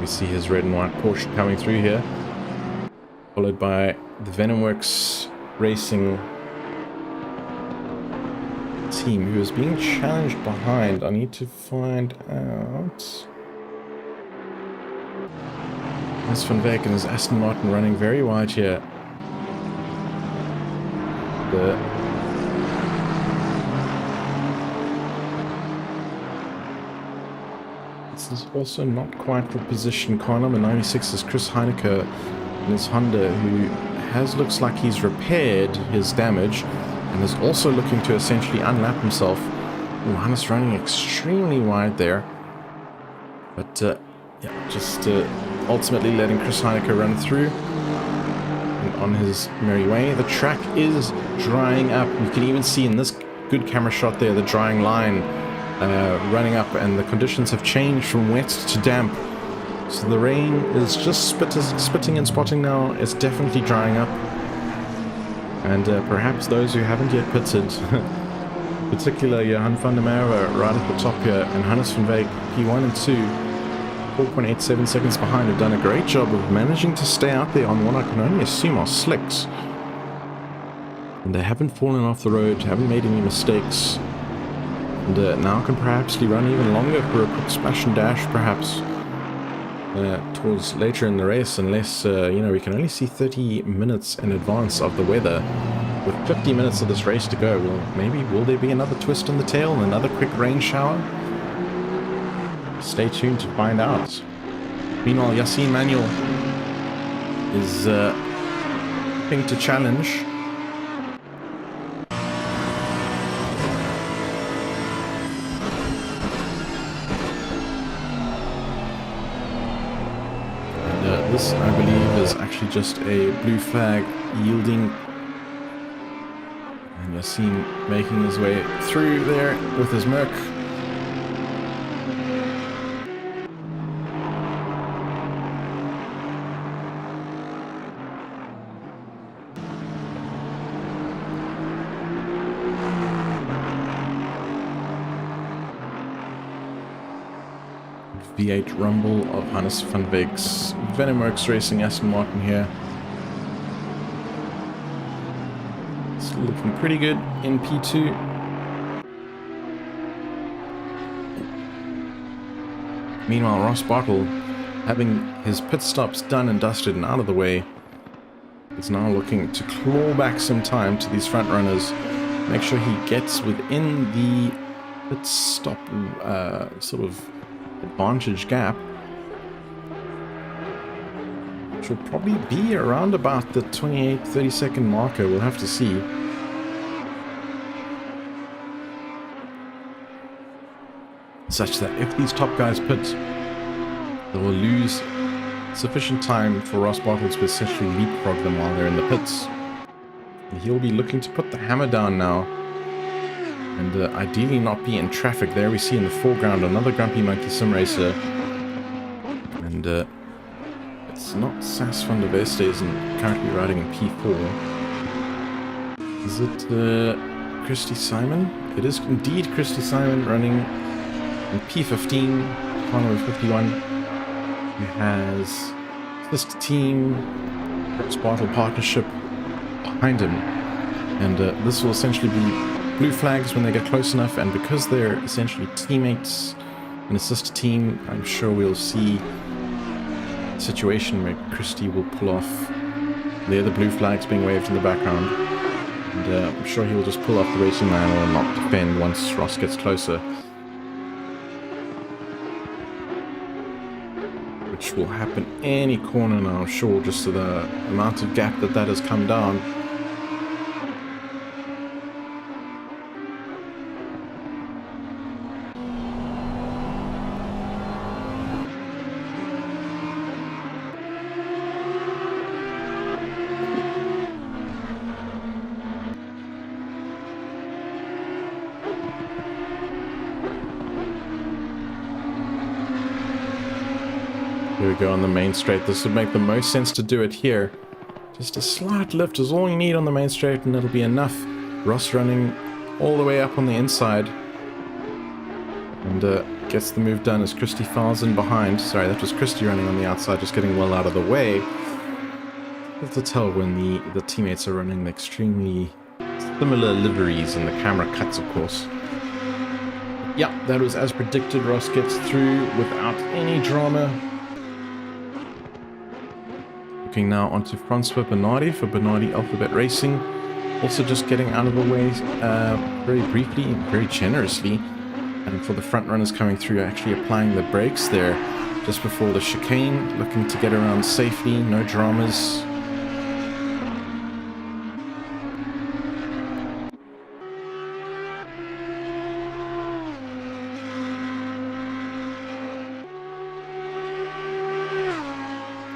we see his red and white Porsche coming through here, followed by the Venomworks Racing team, who is being challenged behind. I need to find out. Hans van Beek and his Aston Martin running very wide here. This is also not quite the position. Car number 96 is Chris Heineke in his Honda, who looks like he's repaired his damage and is also looking to essentially unlap himself. Hannes running extremely wide there, but yeah, just ultimately letting Chris Heineke run through and on his merry way. The track is drying up. You can even see in this good camera shot there the drying line running up, and the conditions have changed from wet to damp. So the rain is just spitting and spotting now. It's definitely drying up. And perhaps those who haven't yet pitted, particularly Johan van der Merwe right at the top here, and Hannes van Beek, P1 and 2, 4.87 seconds behind, have done a great job of managing to stay out there on what I can only assume are slicks. And they haven't fallen off the road, haven't made any mistakes. And now can perhaps run even longer for a quick splash and dash, perhaps towards later in the race, unless we can only see 30 minutes in advance of the weather. With 50 minutes of this race to go, well, maybe will there be another twist in the tail and another quick rain shower? Stay tuned to find out. Meanwhile, Yassine Manuel is hoping to challenge. This, I believe, is actually just a blue flag yielding, and Yassine making his way through there with his Merc. V8 rumble of Hannes van Beek's Venomworks Racing Aston Martin here. It's looking pretty good in P2. Meanwhile, Ross Bartle, having his pit stops done and dusted and out of the way, is now looking to claw back some time to these front runners. Make sure he gets within the pit stop sort of advantage gap, which will probably be around about the 28-30 second marker. We'll have to see. such that if these top guys pit, they will lose sufficient time for Ross Bartels to essentially leapfrog them while they're in the pits. And he'll be looking to put the hammer down now, and ideally not be in traffic. There we see in the foreground another Grumpy Monkey sim racer, and it's not Sas van der Veste, isn't currently riding in P4. Is it Christy Simon? It is indeed Christy Simon running in P15, car number 51. He has this team, Spartle partnership behind him, and this will essentially be blue flags when they get close enough, and because they're essentially teammates in a sister team, I'm sure we'll see a situation where Christy will pull off the other blue flags being waved in the background, and I'm sure he will just pull off the racing line or not defend once Ross gets closer, which will happen any corner now, I'm sure, just to the amount of gap that has come down. Here we go on the main straight. This would make the most sense to do it here. Just a slight lift is all you need on the main straight, and it'll be enough. Ross running all the way up on the inside, and gets the move done as Christy files in behind. Sorry, that was Christy running on the outside, just getting well out of the way. You have to tell when the teammates are running extremely similar liveries, and the camera cuts, of course. Yeah, that was as predicted. Ross gets through without any drama. Looking now onto Francois Bernardi for Bernardi Alphabet Racing. Also just getting out of the way very briefly and very generously. And for the front runners coming through, actually applying the brakes there just before the chicane. Looking to get around safely, no dramas.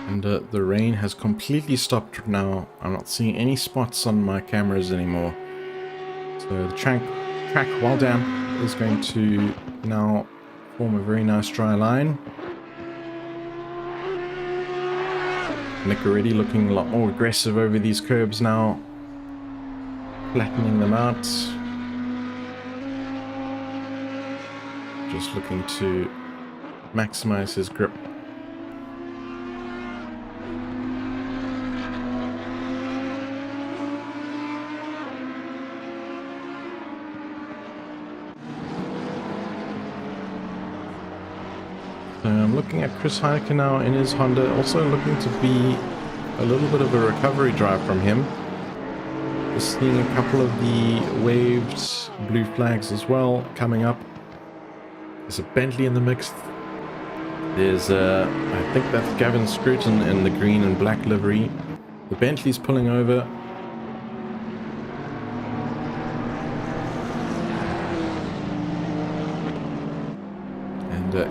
And the rain has completely stopped now. I'm not seeing any spots on my cameras anymore. So the track, while damp, is going to now form a very nice dry line. Nick already looking a lot more aggressive over these curbs now. Flattening them out. Just looking to maximize his grip. I'm looking at Chris Heineken now in his Honda, also looking to be a little bit of a recovery drive from him. Just seeing a couple of the waved blue flags as well coming up. There's a Bentley in the mix. There's I think that's Gavin Scruton in the green and black livery. The Bentley's pulling over.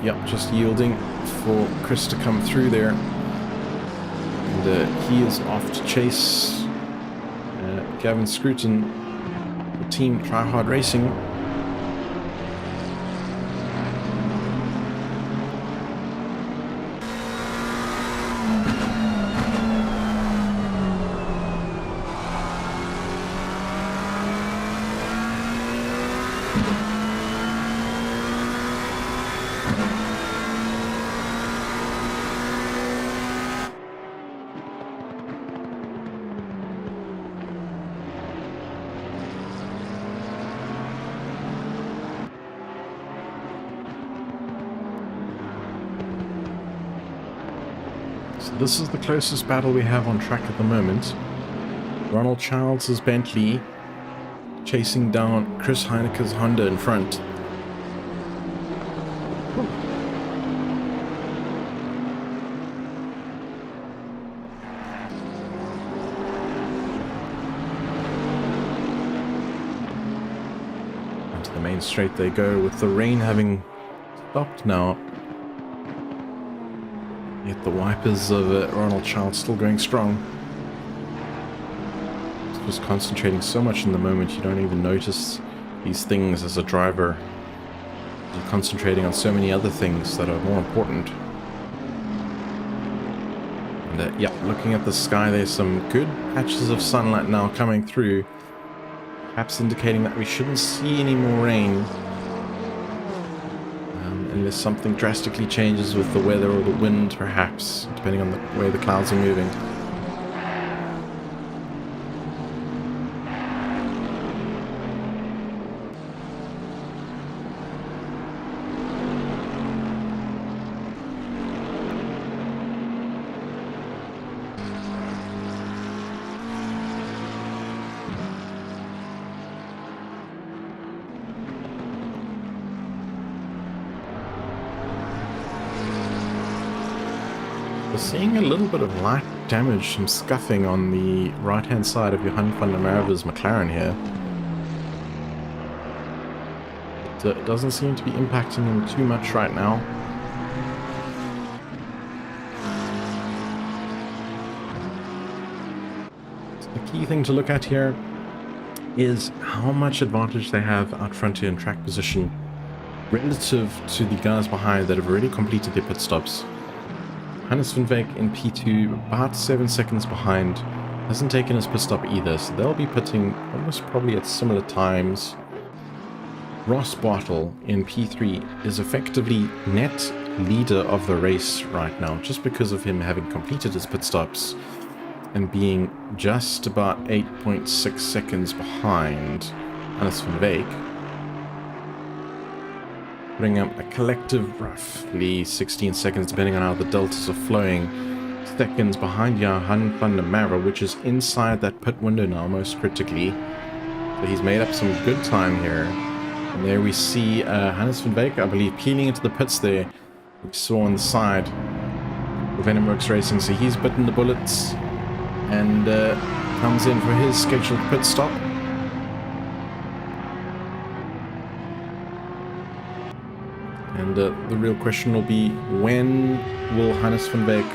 Yep, just yielding for Chris to come through there. And he is off to chase Gavin Scruton, the team Try Hard Racing. So this is the closest battle we have on track at the moment. Ronald Childs' Bentley chasing down Chris Heineke's Honda in front. Into the main straight they go, with the rain having stopped now. Yet the wipers of Ronald Child still going strong. Just concentrating so much in the moment you don't even notice these things as a driver. You're concentrating on so many other things that are more important. And yeah, looking at the sky, there's some good patches of sunlight now coming through, perhaps indicating that we shouldn't see any more rain unless something drastically changes with the weather or the wind, perhaps, depending on the way the clouds are moving. We're seeing a little bit of light damage, some scuffing on the right-hand side of Johan van der Merwe's McLaren here. It doesn't seem to be impacting him too much right now. So the key thing to look at here is how much advantage they have out front here in track position relative to the guys behind that have already completed their pit stops. Hannes van Wyk in P2, about 7 seconds behind, hasn't taken his pit stop either, so they'll be pitting almost probably at similar times. Ross Bartel in P3 is effectively net leader of the race right now, just because of him having completed his pit stops and being just about 8.6 seconds behind Hannes van Wyk. Putting up a collective roughly 16 seconds, depending on how the deltas are flowing, seconds behind Johan van der Merwe, which is inside that pit window now, most critically. So he's made up some good time here. And there we see Hannes van Wyk, I believe, peeling into the pits there. We saw on the side of Venomworks Racing, so he's bitten the bullets and comes in for his scheduled pit stop. And the real question will be, when will Hannes van Wyk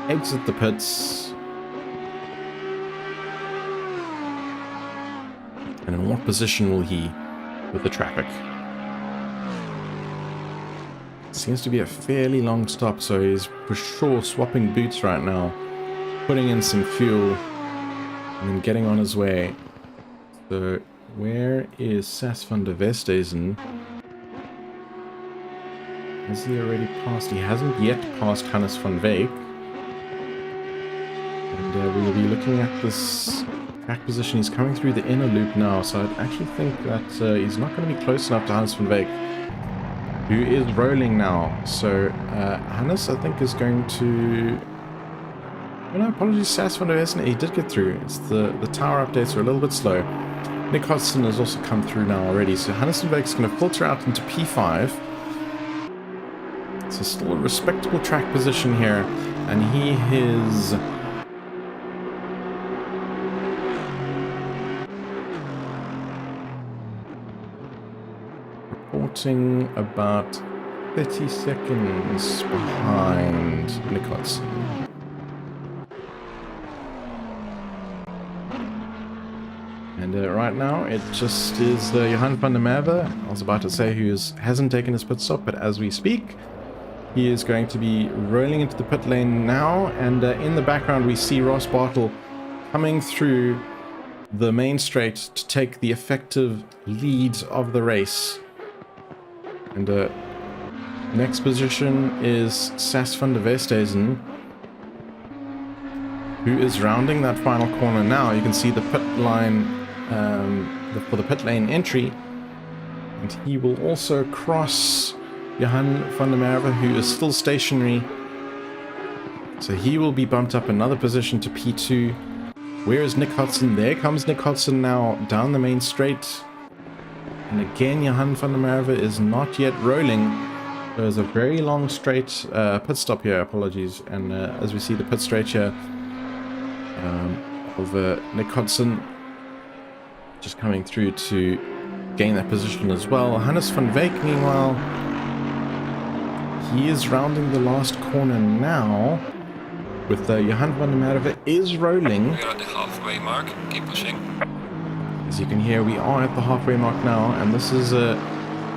exit the pits? And in what position will he with the traffic? Seems to be a fairly long stop, so he's for sure swapping boots right now, putting in some fuel, and then getting on his way. So where is Sas van der Westhuizen? Has he already passed? He hasn't yet passed Hannes van Wyk. And we'll be looking at this track position. He's coming through the inner loop now, so I'd actually think that he's not going to be close enough to Hannes van Wyk, who is rolling now. So Hannes, I think, is going to... Oh, no, apologies, Sas van der Westhuizen. He did get through. It's the tower updates are a little bit slow. Nick Hodgson has also come through now already, so Hannes van Wyk is going to filter out into P5. So still a respectable track position here, and he is reporting about 30 seconds behind Nick Hodgson. And right now it just is Johan van der Merwe, I was about to say, who hasn't taken his pit stop, but as we speak, he is going to be rolling into the pit lane now, and in the background we see Ross Bartel coming through the main straight to take the effective lead of the race. And next position is Sas van der Westhuizen, who is rounding that final corner now. You can see the pit line for the pit lane entry, and he will also cross Johan van der Merwe, who is still stationary. So he will be bumped up another position to P2. Where is Nick Hodgson? There comes Nick Hodgson now down the main straight. And again, Johan van der Merwe is not yet rolling. There's a very long straight pit stop here, apologies. And as we see the pit straight here of Nick Hodgson just coming through to gain that position as well. Hannes van Wyk, meanwhile, he is rounding the last corner now. With Johan van der Merwe is rolling. We're at the halfway mark. Keep pushing. As you can hear, we are at the halfway mark now, and this is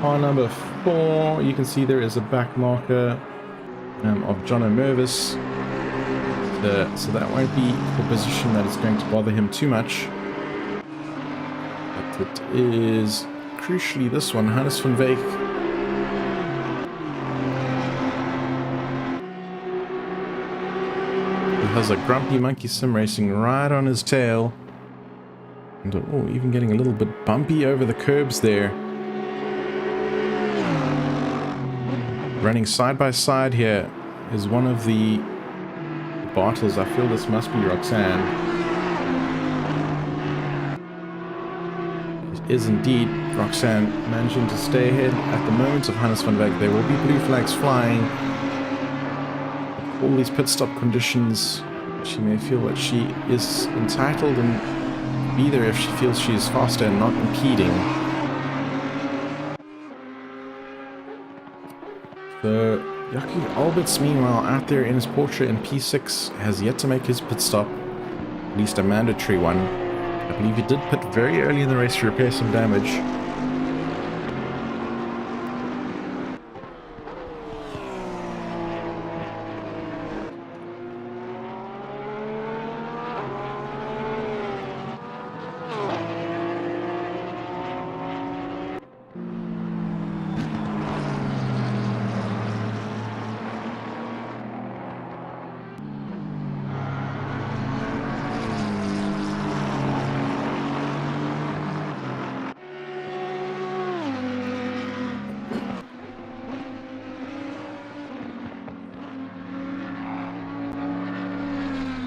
car number 4. You can see there is a back marker of Jono Mervis. So that won't be the position that is going to bother him too much. But it is crucially this one, Hannes van Veek. He has a grumpy monkey sim racing right on his tail. And oh, even getting a little bit bumpy over the curbs there. Running side by side here is one of the Bartels. I feel this must be Roxanne. It is indeed Roxanne, managing to stay ahead at the moment of Hannes van Veek. There will be blue flags flying. All these pit stop conditions, she may feel that she is entitled and be there if she feels she is faster and not impeding. The Jaco Alberts, meanwhile, out there in his Porsche in P6, has yet to make his pit stop, at least a mandatory one. I believe he did pit very early in the race to repair some damage.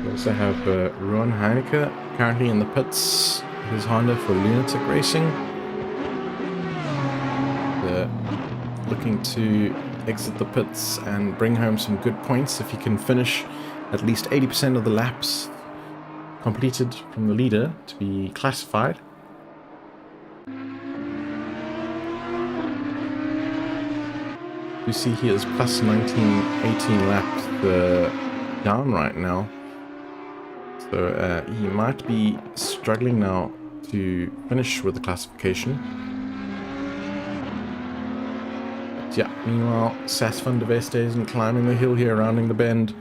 We also have Ruan Heineke currently in the pits, his Honda for Lunatic Racing. Looking to exit the pits and bring home some good points if he can finish at least 80% of the laps completed from the leader to be classified. You see he is plus 19, 18 laps down right now. So he might be struggling now to finish with the classification. But yeah, meanwhile, Sas van der Veste isn't climbing the hill here, rounding the bend.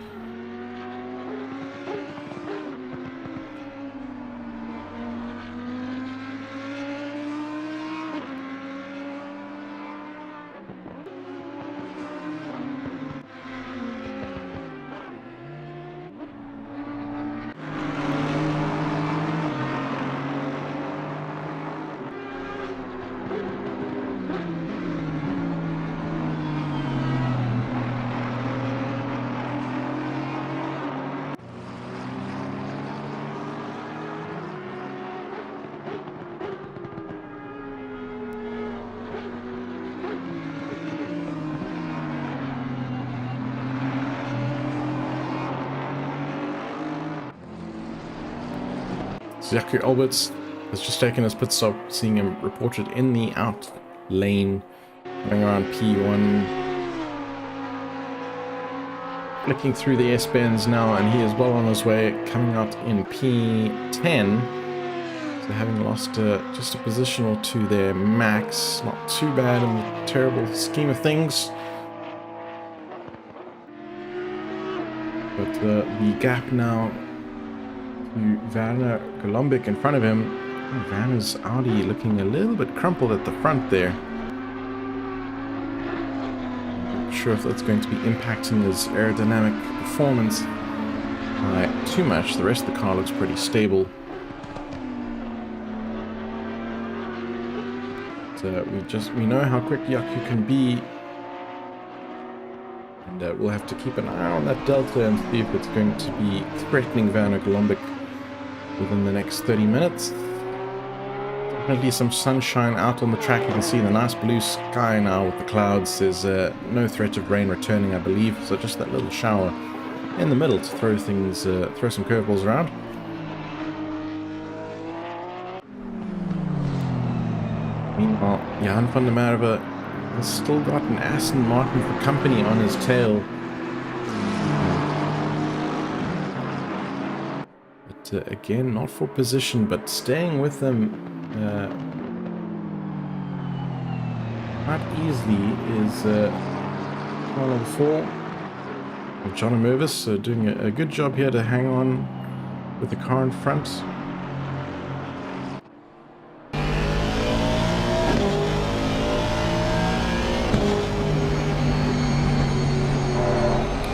Jaco Alberts has just taken his pit stop, seeing him reported in the out lane, going around P1. Flicking through the S-bends now, and he is well on his way, coming out in P10. So having lost just a position or two there, max. Not too bad in the terrible scheme of things. But the gap now to Werner Golombek in front of him. Werner's Audi looking a little bit crumpled at the front there. Not sure if that's going to be impacting his aerodynamic performance by too much. The rest of the car looks pretty stable. But we know how quick Jaco can be. And we'll have to keep an eye on that delta and see if it's going to be threatening Werner Golombek within the next 30 minutes. Definitely some sunshine out on the track. You can see the nice blue sky now with the clouds. There's no threat of rain returning, I believe. So just that little shower in the middle to throw things, throw some curveballs around. Meanwhile, Johan van der Merwe has still got an Aston Martin for company on his tail. But again, not for position, but staying with them quite easily is car number 4. John Mervis doing a good job here to hang on with the car in front.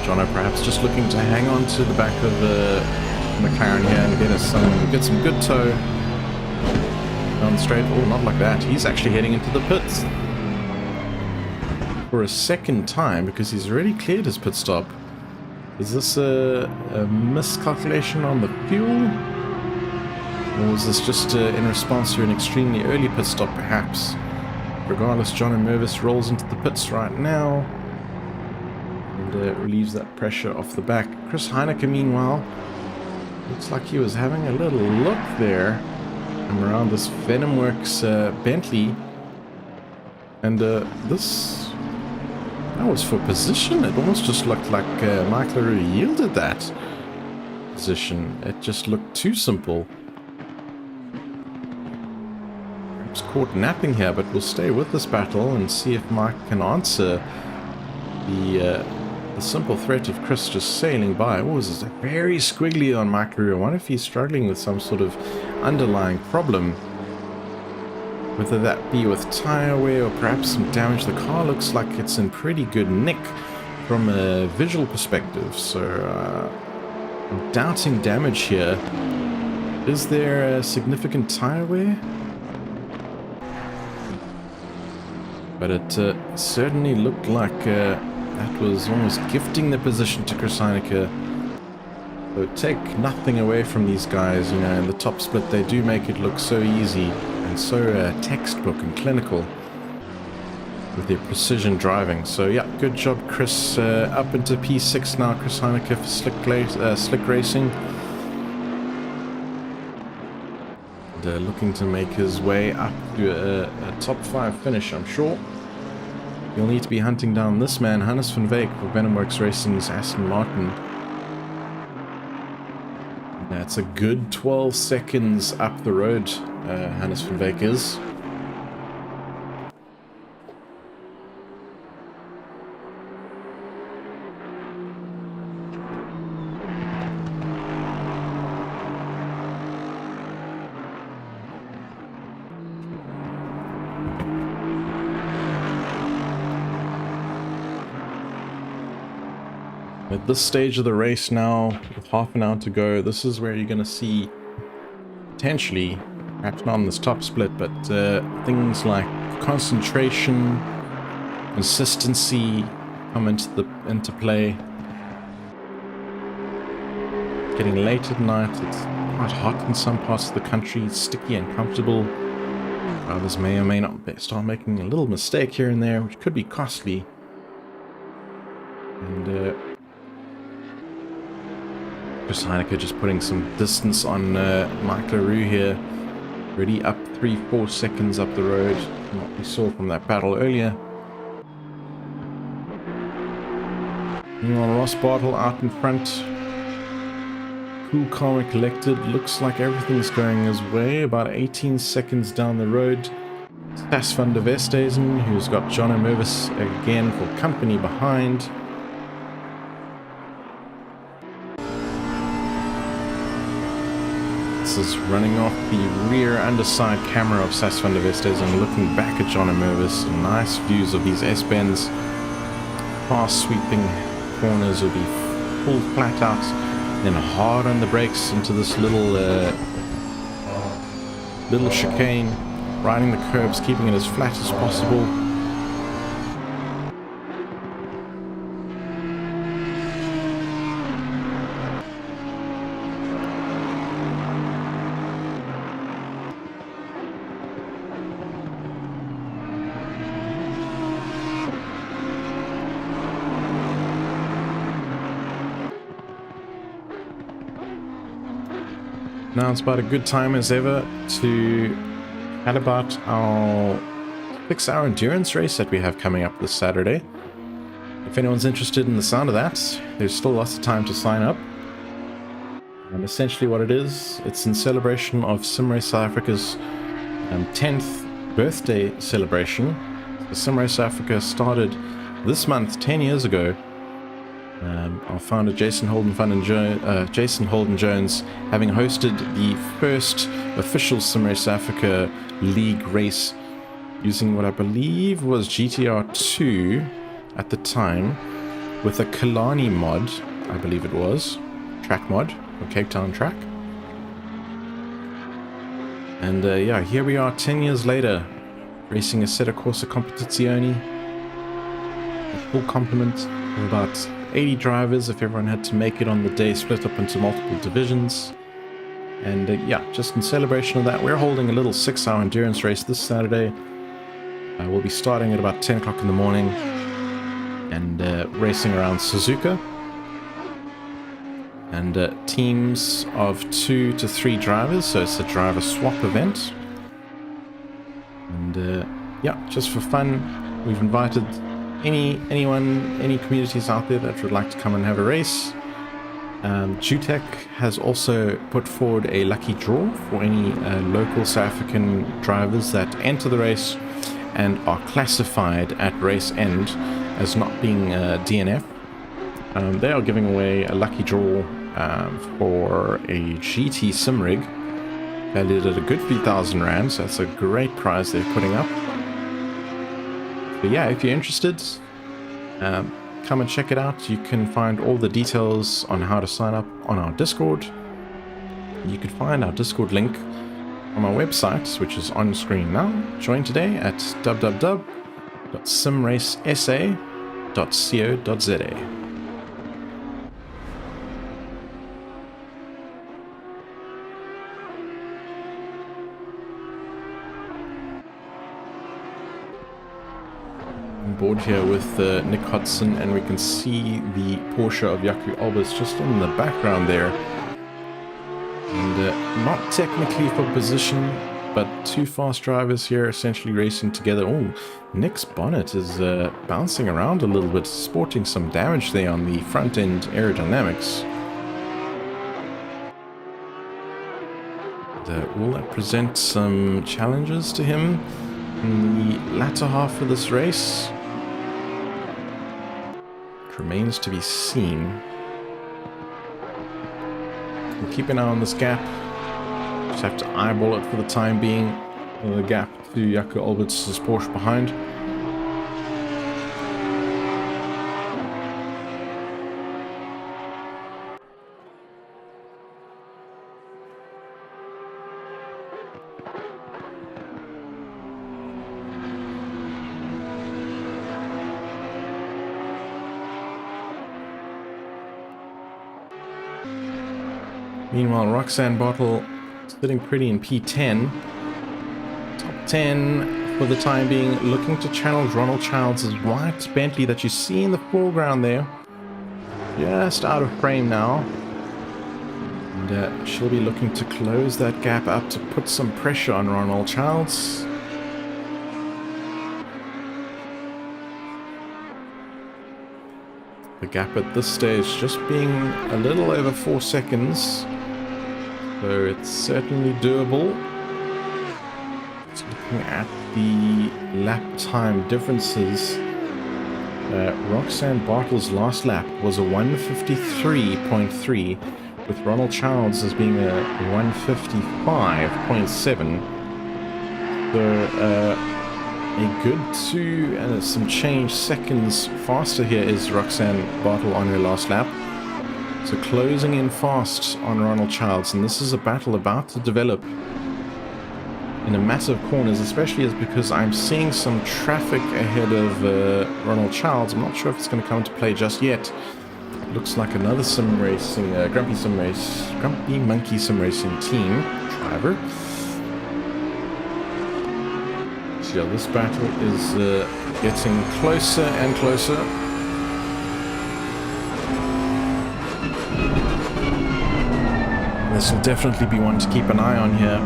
Jono perhaps just looking to hang on to the back of the McLaren here and get some good tow down straight. Oh, not like that. He's actually heading into the pits for a second time because he's already cleared his pit stop. Is this a miscalculation on the fuel? Or was this just in response to an extremely early pit stop, perhaps? Regardless, Jono Mervis rolls into the pits right now and relieves that pressure off the back. Chris Heineke, meanwhile, looks like he was having a little look there around this Venomworks Bentley. And that was for position. It almost just looked like Mike LaRue yielded that position. It just looked too simple. Perhaps caught napping here, but we'll stay with this battle and see if Mike can answer the simple threat of Chris just sailing by. What was this? Very squiggly on Mike LaRue. I wonder if he's struggling with some sort of underlying problem. Whether that be with tire wear or perhaps some damage. The car looks like it's in pretty good nick from a visual perspective. So I'm doubting damage here. Is there a significant tire wear? But it certainly looked like that was almost gifting the position to Chris Heineke. So take nothing away from these guys, you know, in the top split they do make it look so easy and so textbook and clinical with their precision driving. So yeah, good job Chris, up into P6 now, Chris Heineke for slick racing. And looking to make his way up to a top 5 finish, I'm sure. You'll need to be hunting down this man, Hannes van Veek, for Venomworks Racing's Aston Martin. That's a good 12 seconds up the road, Hannes van Veek is. At this stage of the race now, with half an hour to go, this is where you're going to see, potentially, perhaps not on this top split, but things like concentration, consistency come into play. Getting late at night, it's quite hot in some parts of the country, it's sticky and comfortable. Drivers may or may not start making a little mistake here and there, which could be costly. And Chris Heineke just putting some distance on Mike LaRue here. Already up 3-4 seconds up the road from what we saw from that battle earlier. Meanwhile, Ross Bartle out in front. Cool, calm and collected. Looks like everything's going his way. About 18 seconds down the road. Stas van der Westhuizen, who's got Jono Mervis again for company behind. Is running off the rear underside camera of Stas van der Westhuizen, looking back at Jono Mervis. Nice views of these S-bends, fast sweeping corners will be full flat out, then hard on the brakes into this little chicane, riding the curbs, keeping it as flat as possible. Now it's about a good time as ever to chat about our 6-hour endurance race that we have coming up this Saturday. If anyone's interested in the sound of that, there's still lots of time to sign up. And essentially what it is, it's in celebration of SimRace South Africa's 10th birthday celebration. So SimRace South Africa started this month 10 years ago. Our founder Jason Holden Jones having hosted the first official SimRace South Africa League race using what I believe was GTR2 at the time, with a Kalani mod, I believe it was, track mod for Cape Town track. And yeah, here we are 10 years later, racing a Assetto Corsa Competizione, a full complement of about 80 drivers if everyone had to make it on the day, split up into multiple divisions. And yeah, just in celebration of that, we're holding a little 6-hour endurance race this Saturday. We'll be starting at about 10 o'clock in the morning and racing around Suzuka. And teams of 2 to 3 drivers, so it's a driver swap event. And yeah, just for fun, we've invited any communities out there that would like to come and have a race. Jutech has also put forward a lucky draw for any local South African drivers that enter the race and are classified at race end as not being DNF. They are giving away a lucky draw for a GT sim rig valued at a good 3,000 rand, so that's a great prize they're putting up. But yeah, if you're interested, come and check it out. You can find all the details on how to sign up on our Discord. You can find our Discord link on our website, which is on screen now. Join today at www.simracesa.co.za. Board here with Nick Hudson, and we can see the Porsche of Jaco Albers just in the background there. And not technically for position, but 2 fast drivers here essentially racing together. Oh, Nick's bonnet is bouncing around a little bit, sporting some damage there on the front end aerodynamics. And, will that present some challenges to him in the latter half of this race? It remains to be seen. We'll keep an eye on this gap. Just have to eyeball it for the time being. The gap to Jaco Alberts' Porsche behind. Meanwhile, Roxanne Bottle sitting pretty in P10. Top 10 for the time being, looking to challenge Ronald Childs' white Bentley that you see in the foreground there. Just out of frame now. And she'll be looking to close that gap up to put some pressure on Ronald Childs. The gap at this stage just being a little over 4 seconds. So it's certainly doable. Just looking at the lap time differences, Roxanne Bartle's last lap was a 153.3, with Ronald Childs as being a 155.7. So a good 2 and some change seconds faster here is Roxanne Bartle on her last lap. So closing in fast on Ronald Childs, and this is a battle about to develop in a massive corners, especially as because I'm seeing some traffic ahead of Ronald Childs. I'm not sure if it's going to come into play just yet. It looks like another sim racing, Grumpy Monkey sim racing team driver. So yeah, this battle is getting closer and closer. This will definitely be one to keep an eye on here.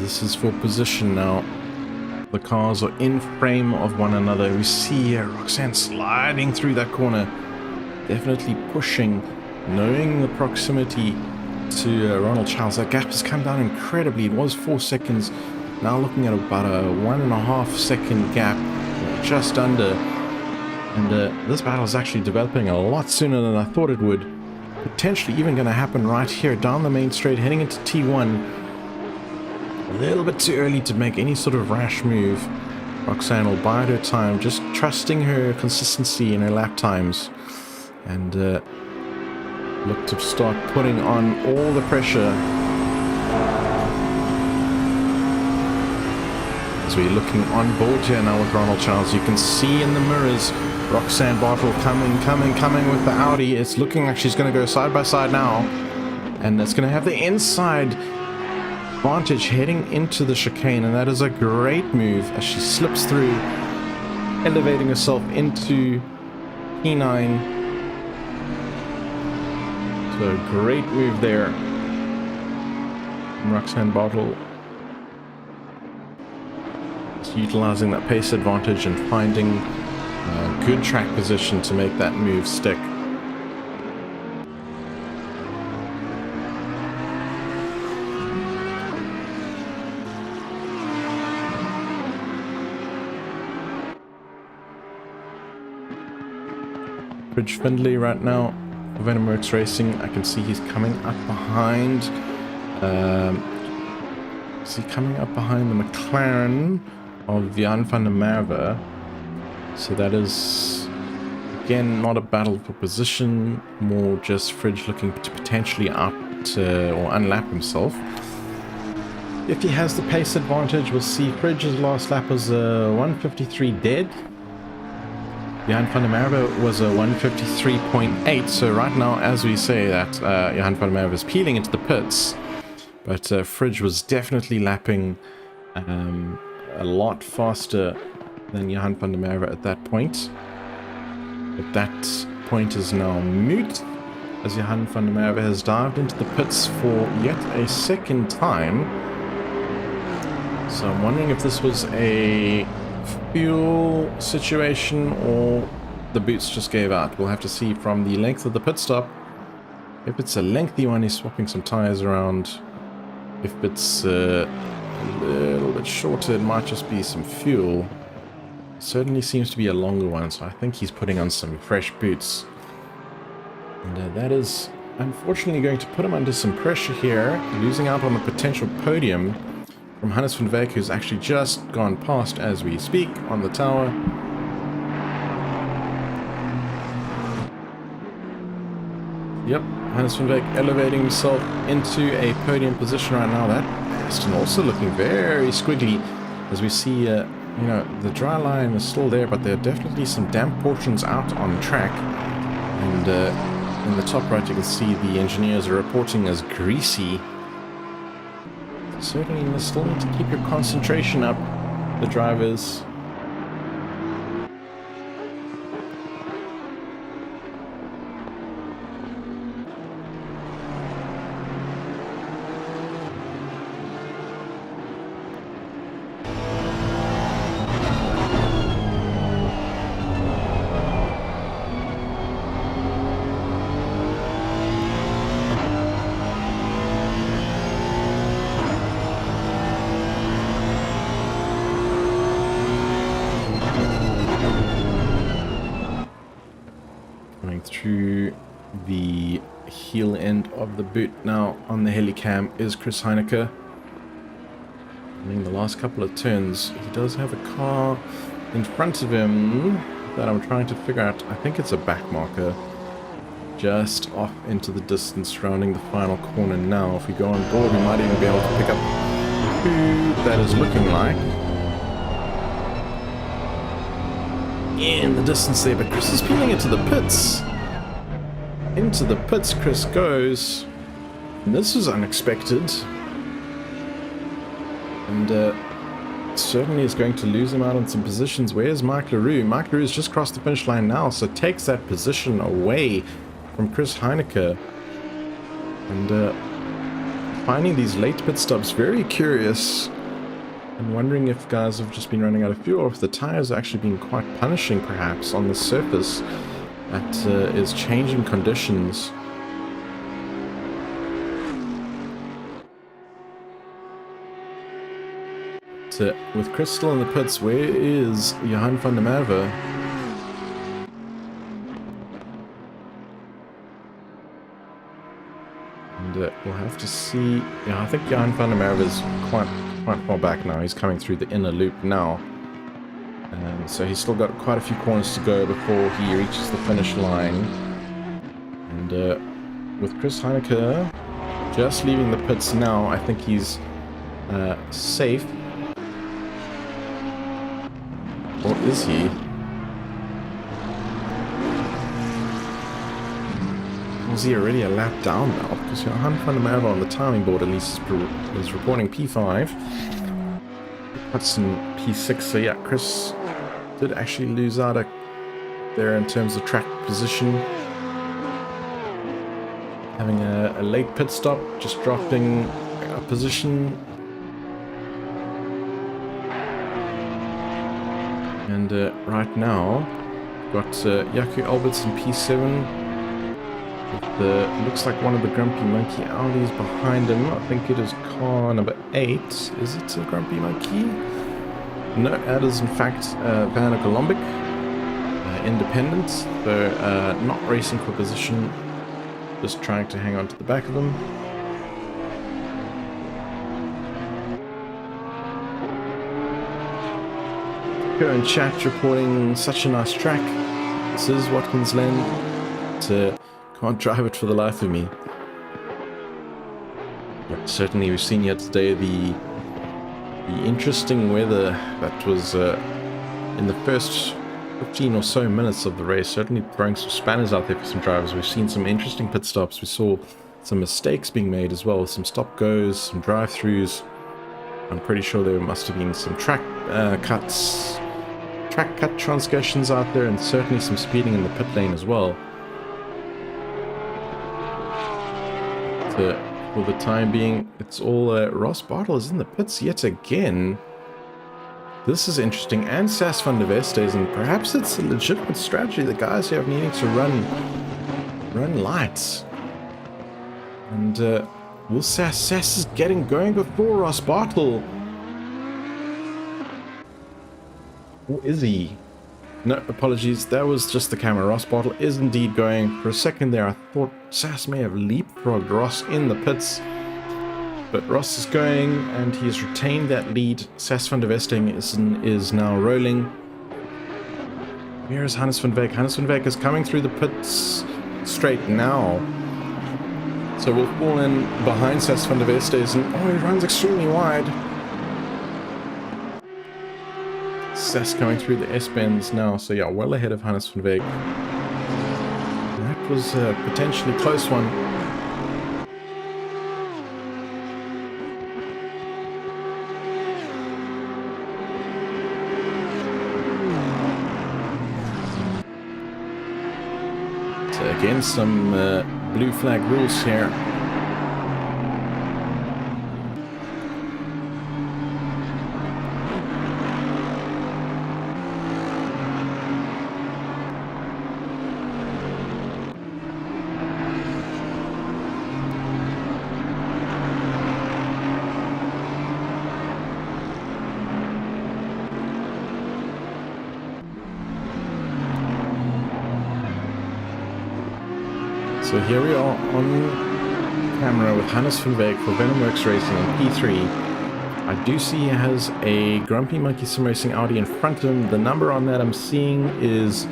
this is for position now. The cars are in frame of one another. We see Roxanne sliding through that corner. Definitely pushing, knowing the proximity to Ronald Charles. That gap has come down incredibly. It was 4 seconds. Now looking at about a 1.5 second gap, just under. And this battle is actually developing a lot sooner than I thought it would. Potentially even going to happen right here down the main straight, heading into T1. A little bit too early to make any sort of rash move. Roxanne will bide her time, just trusting her consistency in her lap times. And look to start putting on all the pressure. As we're looking on board here now with Ronald Charles, you can see in the mirrors Roxanne Bartle coming with the Audi. It's looking like she's going to go side by side now. And that's going to have the inside advantage heading into the chicane, and that is a great move as she slips through, elevating herself into P9. So a great move there from Roxanne Bartle. Just utilizing that pace advantage and finding a good track position to make that move stick. Bridge Findlay right now, Venomworks Racing. I can see he's coming up behind. Is he coming up behind the McLaren of Jan van der Merwe? So that is, again, not a battle for position, more just Fridge looking to potentially out or unlap himself. If he has the pace advantage, we'll see Fridge's last lap was 153 dead. Jan van der Merwe was a 153.8, so right now, as we say that, Jan van der Merwe is peeling into the pits, but Fridge was definitely lapping a lot faster than Jan van der Merwe at that point. But that point is now moot, as Jan van der Merwe has dived into the pits for yet a second time. So I'm wondering if this was a fuel situation or the boots just gave out. We'll have to see from the length of the pit stop. If it's a lengthy one, he's swapping some tires around. If it's a little bit shorter, it might just be some fuel. Certainly seems to be a longer one, so I think he's putting on some fresh boots. And that is unfortunately going to put him under some pressure here, losing out on the potential podium from Hannes van Wyk, who's actually just gone past as we speak on the tower. Yep, Hannes van Wyk elevating himself into a podium position right now. That Aston also looking very squiggly, as we see, you know, the dry line is still there, but there are definitely some damp portions out on track. And in the top right, you can see the engineers are reporting as greasy. Certainly, you still need to keep your concentration up, the drivers. Through the heel end of the boot now on the helicam is Chris Heineke. In the last couple of turns, he does have a car in front of him that I'm trying to figure out. I think it's a back marker just off into the distance surrounding the final corner now. If we go on board, we might even be able to pick up who that is looking like in the distance there, but Chris is peeling into the pits. Into the pits Chris goes. And this was unexpected. And certainly is going to lose him out on some positions. Where's Mike LaRue? Mike LaRue has just crossed the finish line now, so takes that position away from Chris Heineke. And finding these late pit stops very curious and wondering if guys have just been running out of fuel or if the tires are actually been quite punishing perhaps on the surface that is changing conditions. But, with Chris still in the pits, where is Johan van der Merwe? And we'll have to see. Yeah, I think Johan van der Merwe is quite far back now. He's coming through the inner loop now. So he's still got quite a few corners to go before he reaches the finish line. And with Chris Heineke just leaving the pits now, I think he's safe. Or is he? Was he already a lap down now? Because Johan van der Merwe on the timing board at least is reporting P5. Hudson P6. So yeah, Chris did actually lose out there in terms of track position. Having a late pit stop, just dropping a position. And right now, we've got Jaco Alberts in P7. Looks like one of the Grumpy Monkey Audis behind him. I think it is car number 8. Is it a Grumpy Monkey? No, that is in fact Van Colombic, independent. So not racing for position, just trying to hang on to the back of him. Here in chat reporting such a nice track. This is Watkins Glen. Can't drive it for the life of me. But certainly we've seen here today the interesting weather that was in the first 15 or so minutes of the race, certainly throwing some spanners out there for some drivers. We've seen some interesting pit stops. We saw some mistakes being made as well, some stop goes, some drive-throughs. I'm pretty sure there must have been some track cut transgressions out there, and certainly some speeding in the pit lane as well. For the time being, it's all Ross Bartel is in the pits yet again. This is interesting, and Sas van der Vestes, and perhaps it's a legitimate strategy. The guys here have needing to run lights. And will Sas is getting going before Ross Bartel. Or is he? No, apologies, that was just the camera. Ross Bartel is indeed going. For a second there, I thought Sas may have leapfrogged Ross in the pits. But Ross is going, and he's retained that lead. Sas van der Vesting is now rolling. Where is Hannes van Wyk? Hannes van Wyk is coming through the pits straight now. So we'll fall in behind Sas van der Vesting, and oh, he runs extremely wide. Sas coming through the S-bends now, so yeah, well ahead of Hannes van Wyk. That was a potentially close one. So again, some blue flag rules here. So here we are on camera with Hannes van Wyk for Venomworks Racing in P3. I do see he has a Grumpy Monkey Sim Racing Audi in front of him. The number on that I'm seeing is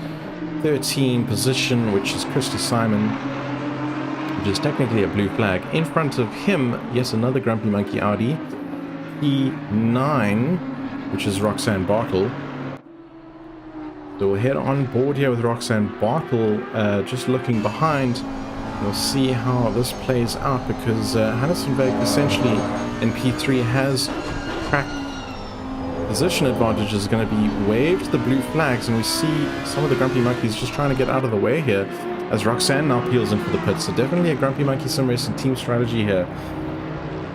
13 position, which is Christy Simon, which is technically a blue flag. In front of him, yes, another Grumpy Monkey Audi, P9, which is Roxanne Bartel. So we'll head on board here with Roxanne Bartel, just looking behind. We'll see how this plays out, because Hannes van Wyk essentially in P3 has track position advantages going to be waved the blue flags, and we see some of the Grumpy Monkeys just trying to get out of the way here as Roxanne now peels in for the pits. So definitely a Grumpy Monkey Sim Racing team strategy here.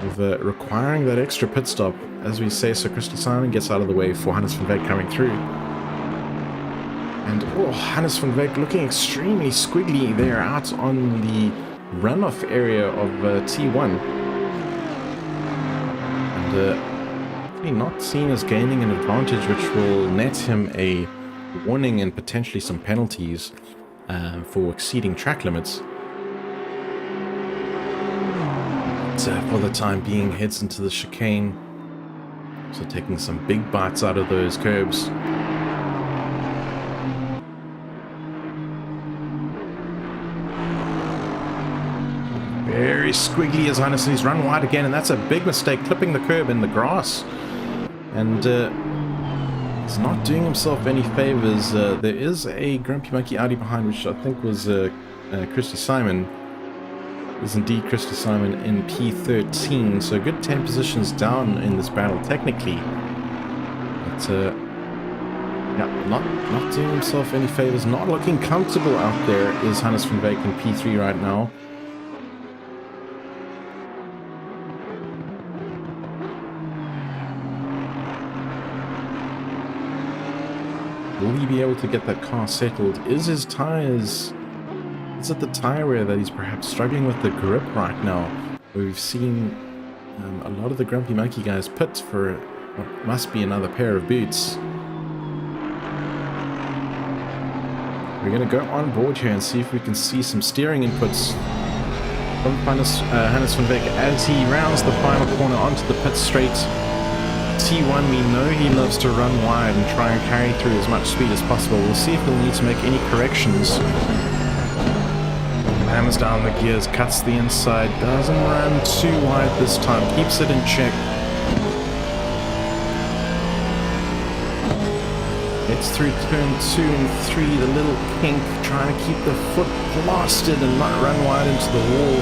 of requiring that extra pit stop. As we say, so Christy Simon gets out of the way for Hannes van Wyk coming through. And Hannes van Wyk looking extremely squiggly there out on the runoff area of T1. And not seen as gaining an advantage, which will net him a warning and potentially some penalties for exceeding track limits. But for the time being, heads into the chicane. So taking some big bites out of those curbs. Very squiggly as Hannes, and he's run wide again, and that's a big mistake, clipping the curb in the grass. And he's not doing himself any favors. There is a Grumpy Monkey Audi behind, which I think was Christy Simon. It was indeed Christy Simon in P13, so a good 10 positions down in this battle technically. But yeah, not doing himself any favors, not looking comfortable out there is Hannes van Wyk in P3 right now. Will he be able to get that car settled? Is his tires... Is it the tire wear that he's perhaps struggling with the grip right now? We've seen a lot of the Grumpy Monkey guys pit for what must be another pair of boots. We're going to go on board here and see if we can see some steering inputs from Hannes van Wyk as he rounds the final corner onto the pit straight. T1, we know he loves to run wide and try and carry through as much speed as possible. We'll see if he'll need to make any corrections. Hammers down the gears, cuts the inside, doesn't run too wide this time, keeps it in check. Gets through turn 2 and 3, the little kink, trying to keep the foot blasted and not run wide into the wall.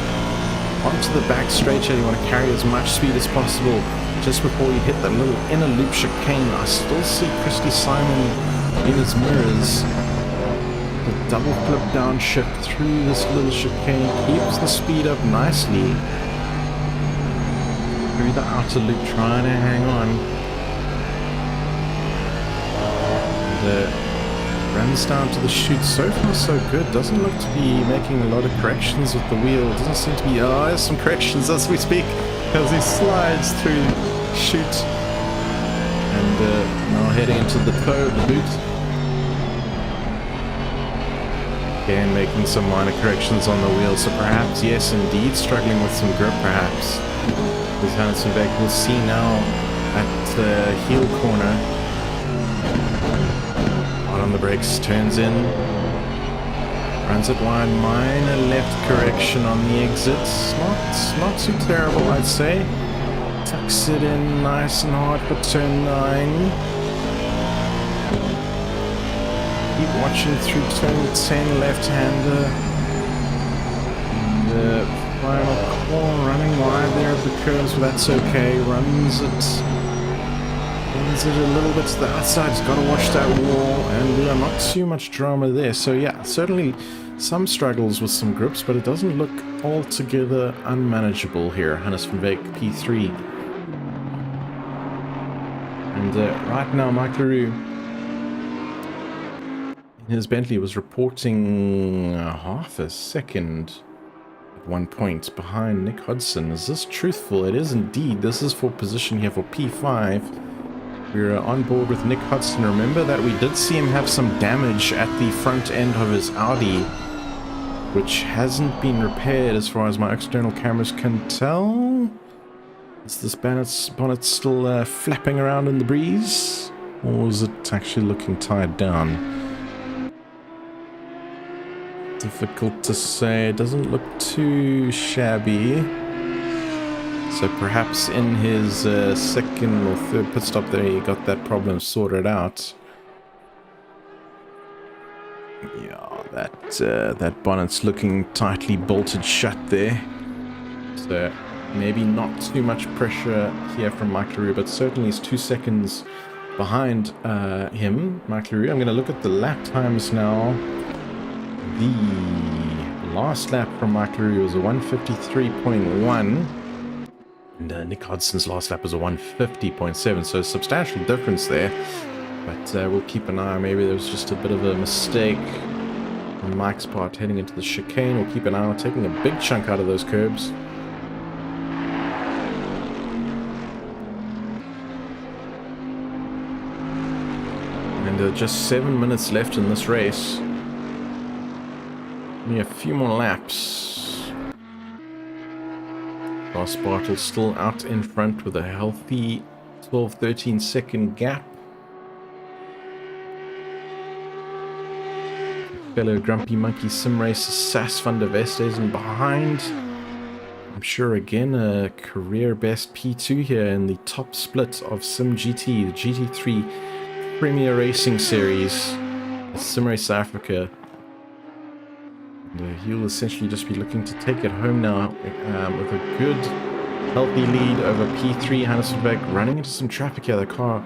Onto the back straight here, you want to carry as much speed as possible. Just before you hit that little inner loop chicane, I still see Christy Simon in his mirrors. The double flip downshift through this little chicane keeps the speed up nicely. Through the outer loop, trying to hang on. And runs down to the chute. So far so good. Doesn't look to be making a lot of corrections with the wheel. Doesn't seem to be... Oh, there's some corrections as we speak. As he slides through the chute. And now heading into the boot. Again, making some minor corrections on the wheel, so perhaps, yes, indeed, struggling with some grip, perhaps. As Hannes van Wyk will see now at the heel corner. Hard on the brakes, turns in. Runs it wide, minor left correction on the exit. Not too terrible, I'd say. Tucks it in nice and hard for turn 9. Keep watching through turn 10, left-hander. And the final corner, running wide there at the curves, but that's okay. Runs it a little bit to the outside. He's got to watch that wall, and not too much drama there. So yeah, certainly some struggles with some grips, but it doesn't look altogether unmanageable here. Hannes van Wyk, P3. And right now, Mike LaRue his Bentley was reporting half a second at one point behind Nick Hodson. Is this truthful? It is indeed. This is for position here for P5. We're on board with Nick Hodson. Remember that we did see him have some damage at the front end of his Audi, which hasn't been repaired as far as my external cameras can tell. Is this bonnet still flapping around in the breeze? Or is it actually looking tied down? Difficult to say. It doesn't look too shabby. So perhaps in his second or third pit stop there, he got that problem sorted out. Yeah, that bonnet's looking tightly bolted shut there. So maybe not too much pressure here from Mike LaRue, but certainly he's 2 seconds behind him, Mike LaRue. I'm going to look at the lap times now. The last lap from Mike LaRue was a 153.1. And Nick Hodson's last lap was a 150.7, so a substantial difference there. But we'll keep an eye. Maybe there was just a bit of a mistake on Mike's part heading into the chicane. We'll keep an eye on taking a big chunk out of those curbs. And just 7 minutes left in this race. Only a few more laps. Ross Bartle still out in front with a healthy 12-13 second gap. Fellow Grumpy Monkey Sim Racer Sass van der Westhuizen behind. I'm sure again a career best P2 here in the top split of simGT, the GT3 Premier Racing Series at Sim Race Africa. And he'll essentially just be looking to take it home now with a good healthy lead over P3 Hannesberg, running into some traffic here. The car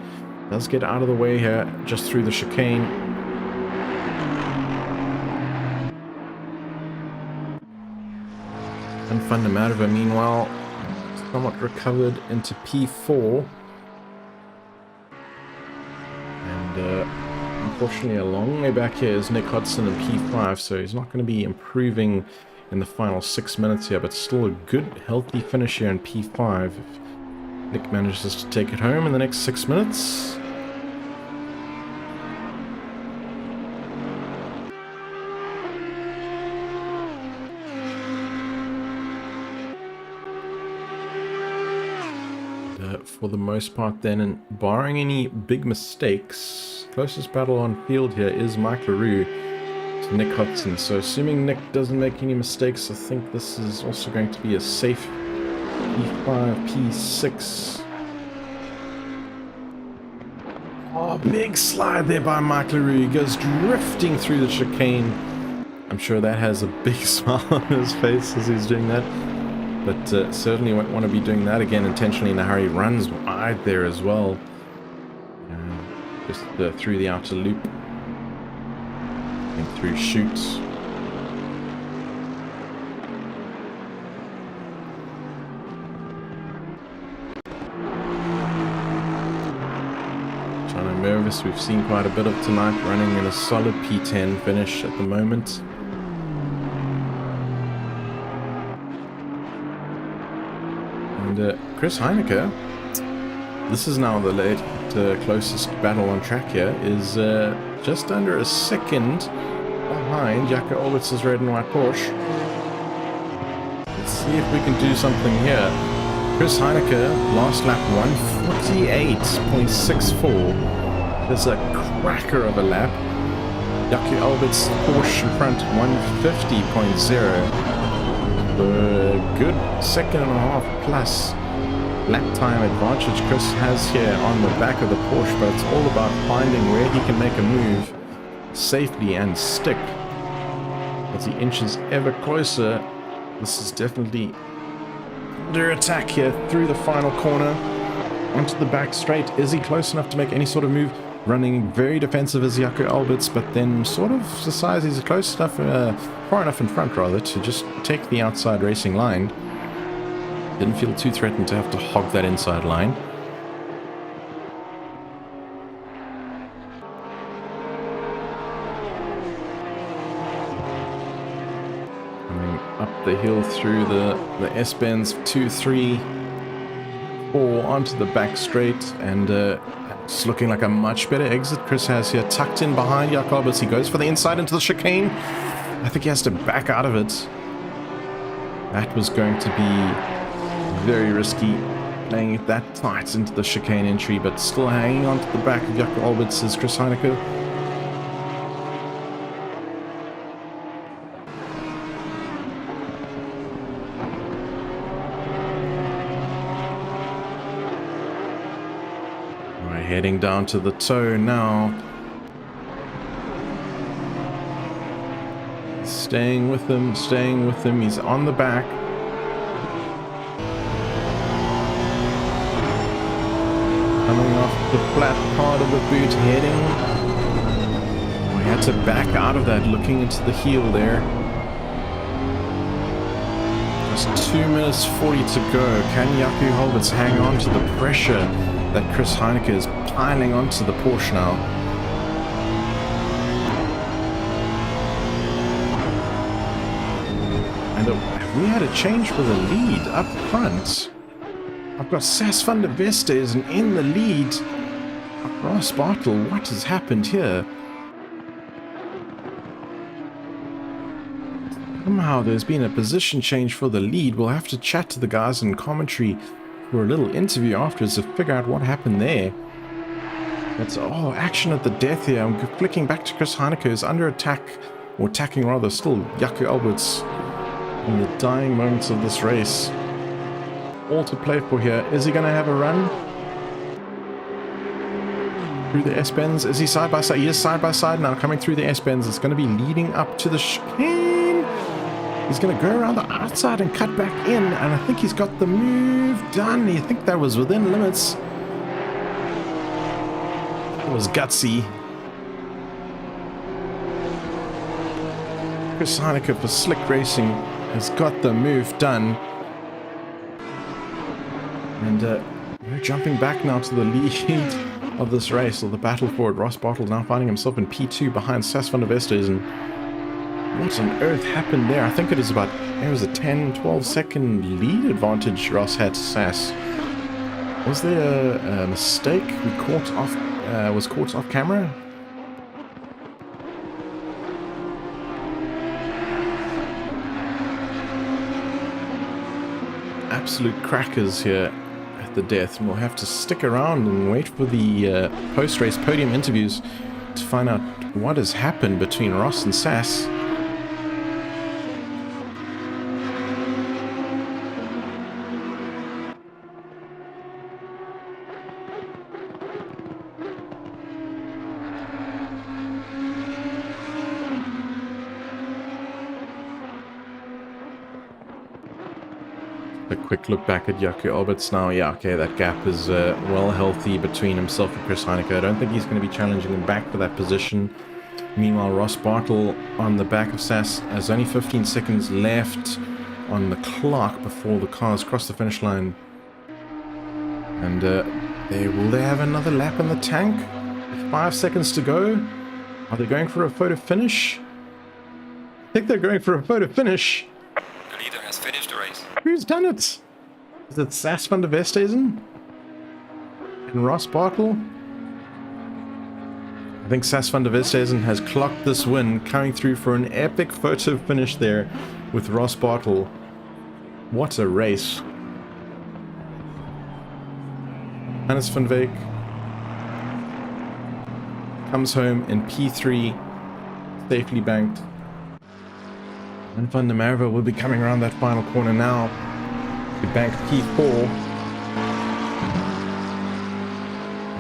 does get out of the way here just through the chicane. And Van der Merwe, meanwhile, somewhat recovered into P4. And unfortunately, a long way back here is Nick Hodson in P5, so he's not going to be improving in the final 6 minutes here, but still a good, healthy finish here in P5 if Nick manages to take it home in the next 6 minutes. For the most part then, and barring any big mistakes, closest battle on field here is Mike LaRue to Nick Hodson. So assuming Nick doesn't make any mistakes, I think this is also going to be a safe P5, P6. Oh, big slide there by Mike LaRue. He goes drifting through the chicane. I'm sure that has a big smile on his face as he's doing that. But certainly won't want to be doing that again intentionally in a hurry. Runs wide there as well. Just through the outer loop. And through chutes. China Mervis, we've seen quite a bit of tonight, running in a solid P10 finish at the moment. Chris Heineke, this is now the late closest battle on track here, is just under a second behind Jaco Olbert's red and white Porsche. Let's see if we can do something here. Chris Heineke, last lap 148.64. That's a cracker of a lap. Jaco Olbert's Porsche in front 150.0. A good second and a half plus lap time advantage Chris has here on the back of the Porsche, but it's all about finding where he can make a move safely and stick. As he inches ever closer, this is definitely under attack here through the final corner onto the back straight. Is he close enough to make any sort of move? Running very defensive as Jaco Alberts, but then sort of decides he's close enough, far enough in front rather, to just take the outside racing line. Didn't feel too threatened to have to hog that inside line. Coming up the hill through the S-bends 2, 3, 4 onto the back straight, and it's looking like a much better exit Chris has here, tucked in behind Jaco Alberts. He goes for the inside into the chicane. I think he has to back out of it. That was going to be very risky, playing it that tight into the chicane entry, but still hanging on to the back of Jaco Alberts is Chris Heineke. We're heading down to the toe now. Staying with him, he's on the back. Coming off the flat part of the boot, heading. We had to back out of that, looking into the heel there. Just 2 minutes 40 to go. Can Jaco Holberts hang on to the pressure that Chris Heineke is piling onto the Porsche now? And we had a change for the lead up front. I've got Sas van der Westhuizen in the lead. Ross Bartle, what has happened here? Somehow there's been a position change for the lead. We'll have to chat to the guys in commentary for a little interview afterwards to figure out what happened there. It's, oh, action at the death here. I'm flicking back to Chris Heineke, who's under attack, or attacking rather, still Jaco Holberts in the dying moments of this race. All to play for here. Is he going to have a run through the S-bends? Is he side by side? He is side by side now, coming through the S-bends. It's going to be leading up to the chicane. He's going to go around the outside and cut back in, and I think he's got the move done. You think that was within limits? That was gutsy. Chris Heineke for Slick Racing has got the move done. And we're jumping back now to the lead of this race, or the battle for it. Ross Bartle now finding himself in P2 behind Sas van der Westhuizen. What on earth happened there? I think it is about, it was a 10-12 second lead advantage Ross had to Sas. Was there a mistake we caught off, was caught off camera? Absolute crackers here at the death, and we'll have to stick around and wait for the post-race podium interviews to find out what has happened between Ross and Sas. A quick look back at Jaco Holberts now. Yeah, okay, that gap is well healthy between himself and Chris Heineke. I don't think he's going to be challenging him back for that position. Meanwhile, Ross Bartle on the back of Sas has only 15 seconds left on the clock before the cars cross the finish line. And will they have another lap in the tank? 5 seconds to go. Are they going for a photo finish? I think they're going for a photo finish. The leader has finished the race. Who's done it? Is it Sas van der Westhuizen? And Ross Bartle? I think Sas van der Westhuizen has clocked this win, coming through for an epic photo finish there with Ross Bartle. What a race. Hannes van Wyk comes home in P3, safely banked. And Van der Merwe will be coming around that final corner now to bank P4.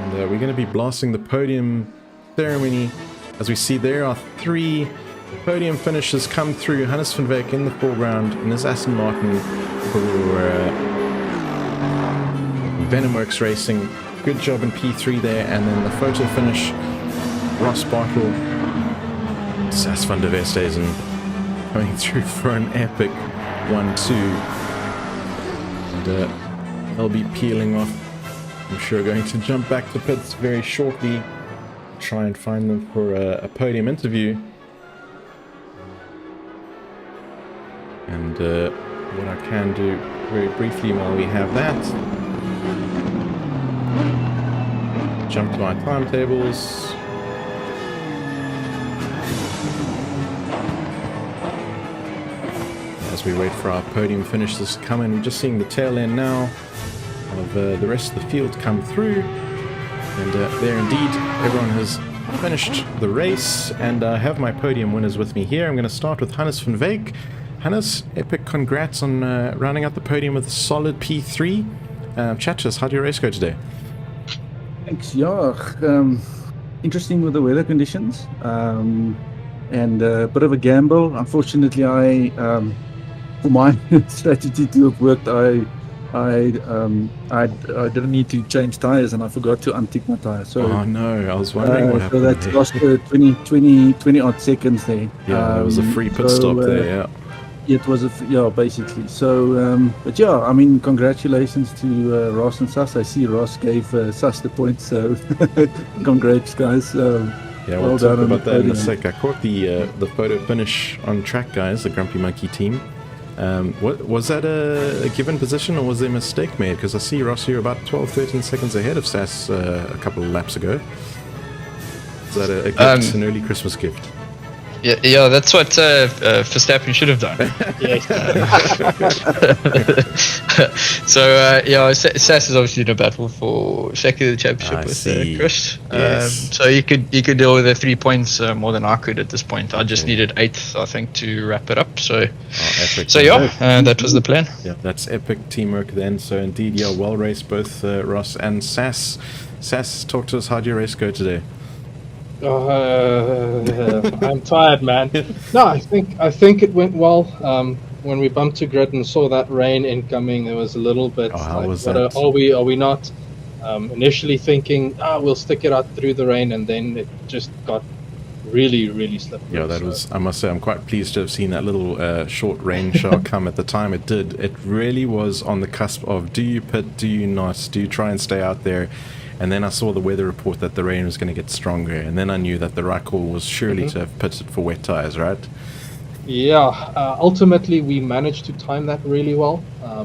And we're going to be blasting the podium ceremony. As we see, there are 3 podium finishes come through. Hannes van Wyk in the foreground in his Aston Martin for Venomworks Racing. Good job in P3 there. And then the photo finish, Ross Bartle, Sas van der Westhuizen coming through for an epic 1-2. And they'll be peeling off. I'm sure going to jump back to pits very shortly. Try and find them for a podium interview. And what I can do very briefly while we have that, jump to my timetables. As we wait for our podium finishes to come in, we're just seeing the tail end now of the rest of the field come through. And there indeed, everyone has finished the race, and I have my podium winners with me here. I'm going to start with Hannes van Wyk. Hannes, epic congrats on rounding out the podium with a solid P3. Chat to us, how did your race go today? Thanks, yeah. Interesting with the weather conditions, and a bit of a gamble. Unfortunately, for my strategy to have worked, I didn't need to change tires, and I forgot to untick my tires. So, oh no, I was wondering what happened. So that lost 20 odd seconds there. Yeah, there was a free pit stop there. Yeah. It was yeah, basically. So, but yeah, I mean, congratulations to Ross and Sas. I see Ross gave Sas the point, so congrats, guys. Yeah, well we'll done talk on about the that in a podium. sec. I caught the photo finish on track, guys, the Grumpy Monkey team. What was that a given position, or was there a mistake made? Because I see Ross here about 12-13 seconds ahead of Sass a couple of laps ago. Is that a gift, an early Christmas gift? Yeah, that's what Verstappen should have done. So yeah, Sass is obviously in a battle for second in the championship with Chris. Yes. So you could deal with the 3 points more than I could at this point. I just needed 8th, I think, to wrap it up. So epic. so yeah, that was the plan. Yeah, that's epic teamwork then. So indeed, yeah, well raced both Ross and Sass. Sass, talk to us. How'd your race go today? I'm tired, man. No, I think it went well. When we bumped to grid and saw that rain incoming, there was a little bit. How was what that? are we not? Initially thinking, we'll stick it out through the rain, and then it just got really, really slippery. Yeah, that was. I must say, I'm quite pleased to have seen that little short rain shower come at the time it did. It really was on the cusp of: do you pit? Do you not? Do you try and stay out there? And then I saw the weather report that the rain was going to get stronger, and then I knew that the right call was surely to have pitted for wet tires, right? Yeah. Ultimately, we managed to time that really well. I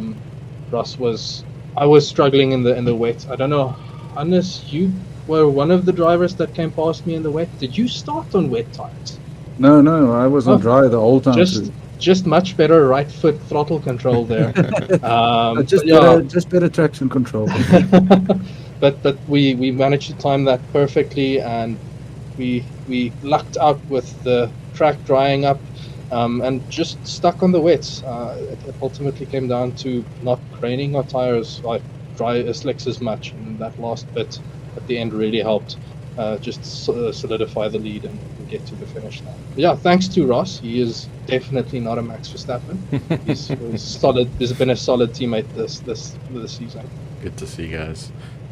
was struggling in the wet. I don't know, unless you were one of the drivers that came past me in the wet. Did you start on wet tires? No, I was on dry the whole time. Just much better right foot throttle control there. Just better traction control. But we managed to time that perfectly, and we lucked out with the track drying up, and just stuck on the wets. It ultimately came down to not craning our tires like dry slicks as much, and that last bit at the end really helped just solidify the lead and get to the finish line. Yeah, thanks to Ross. He is definitely not a Max Verstappen. He's solid. He's been a solid teammate this season. Good to see, guys.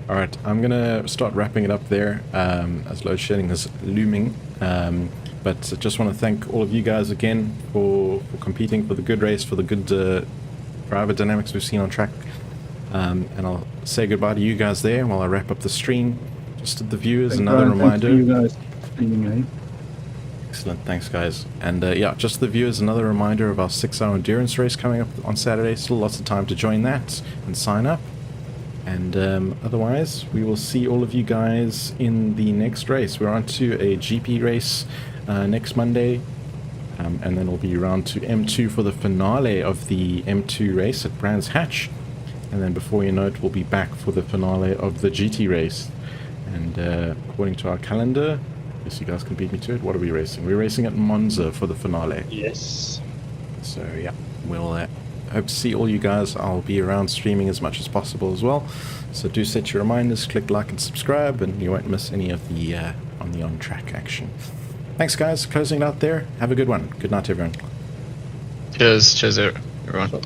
All right, I'm going to start wrapping it up there as load shedding is looming. But I just want to thank all of you guys again for competing, for the good race, for the good driver dynamics we've seen on track. And I'll say goodbye to you guys there while I wrap up the stream. Just to the viewers, another reminder. Thanks for you guys streaming, eh? Excellent, thanks guys. And yeah, just the viewers, another reminder of our 6-hour endurance race coming up on Saturday. Still lots of time to join that and sign up. And otherwise, we will see all of you guys in the next race. We're on to a GP race next Monday, and then we'll be around to M2 for the finale of the M2 race at Brands Hatch. And then before you know it, we'll be back for the finale of the GT race. And according to our calendar, I guess you guys can beat me to it. What are we racing? We're racing at Monza for the finale. Yes. So yeah, we'll hope to see all you guys. I'll be around streaming as much as possible as well. So do set your reminders, click like and subscribe, and you won't miss any of the on-track action. Thanks guys, closing it out there. Have a good one. Good night everyone. Cheers everyone.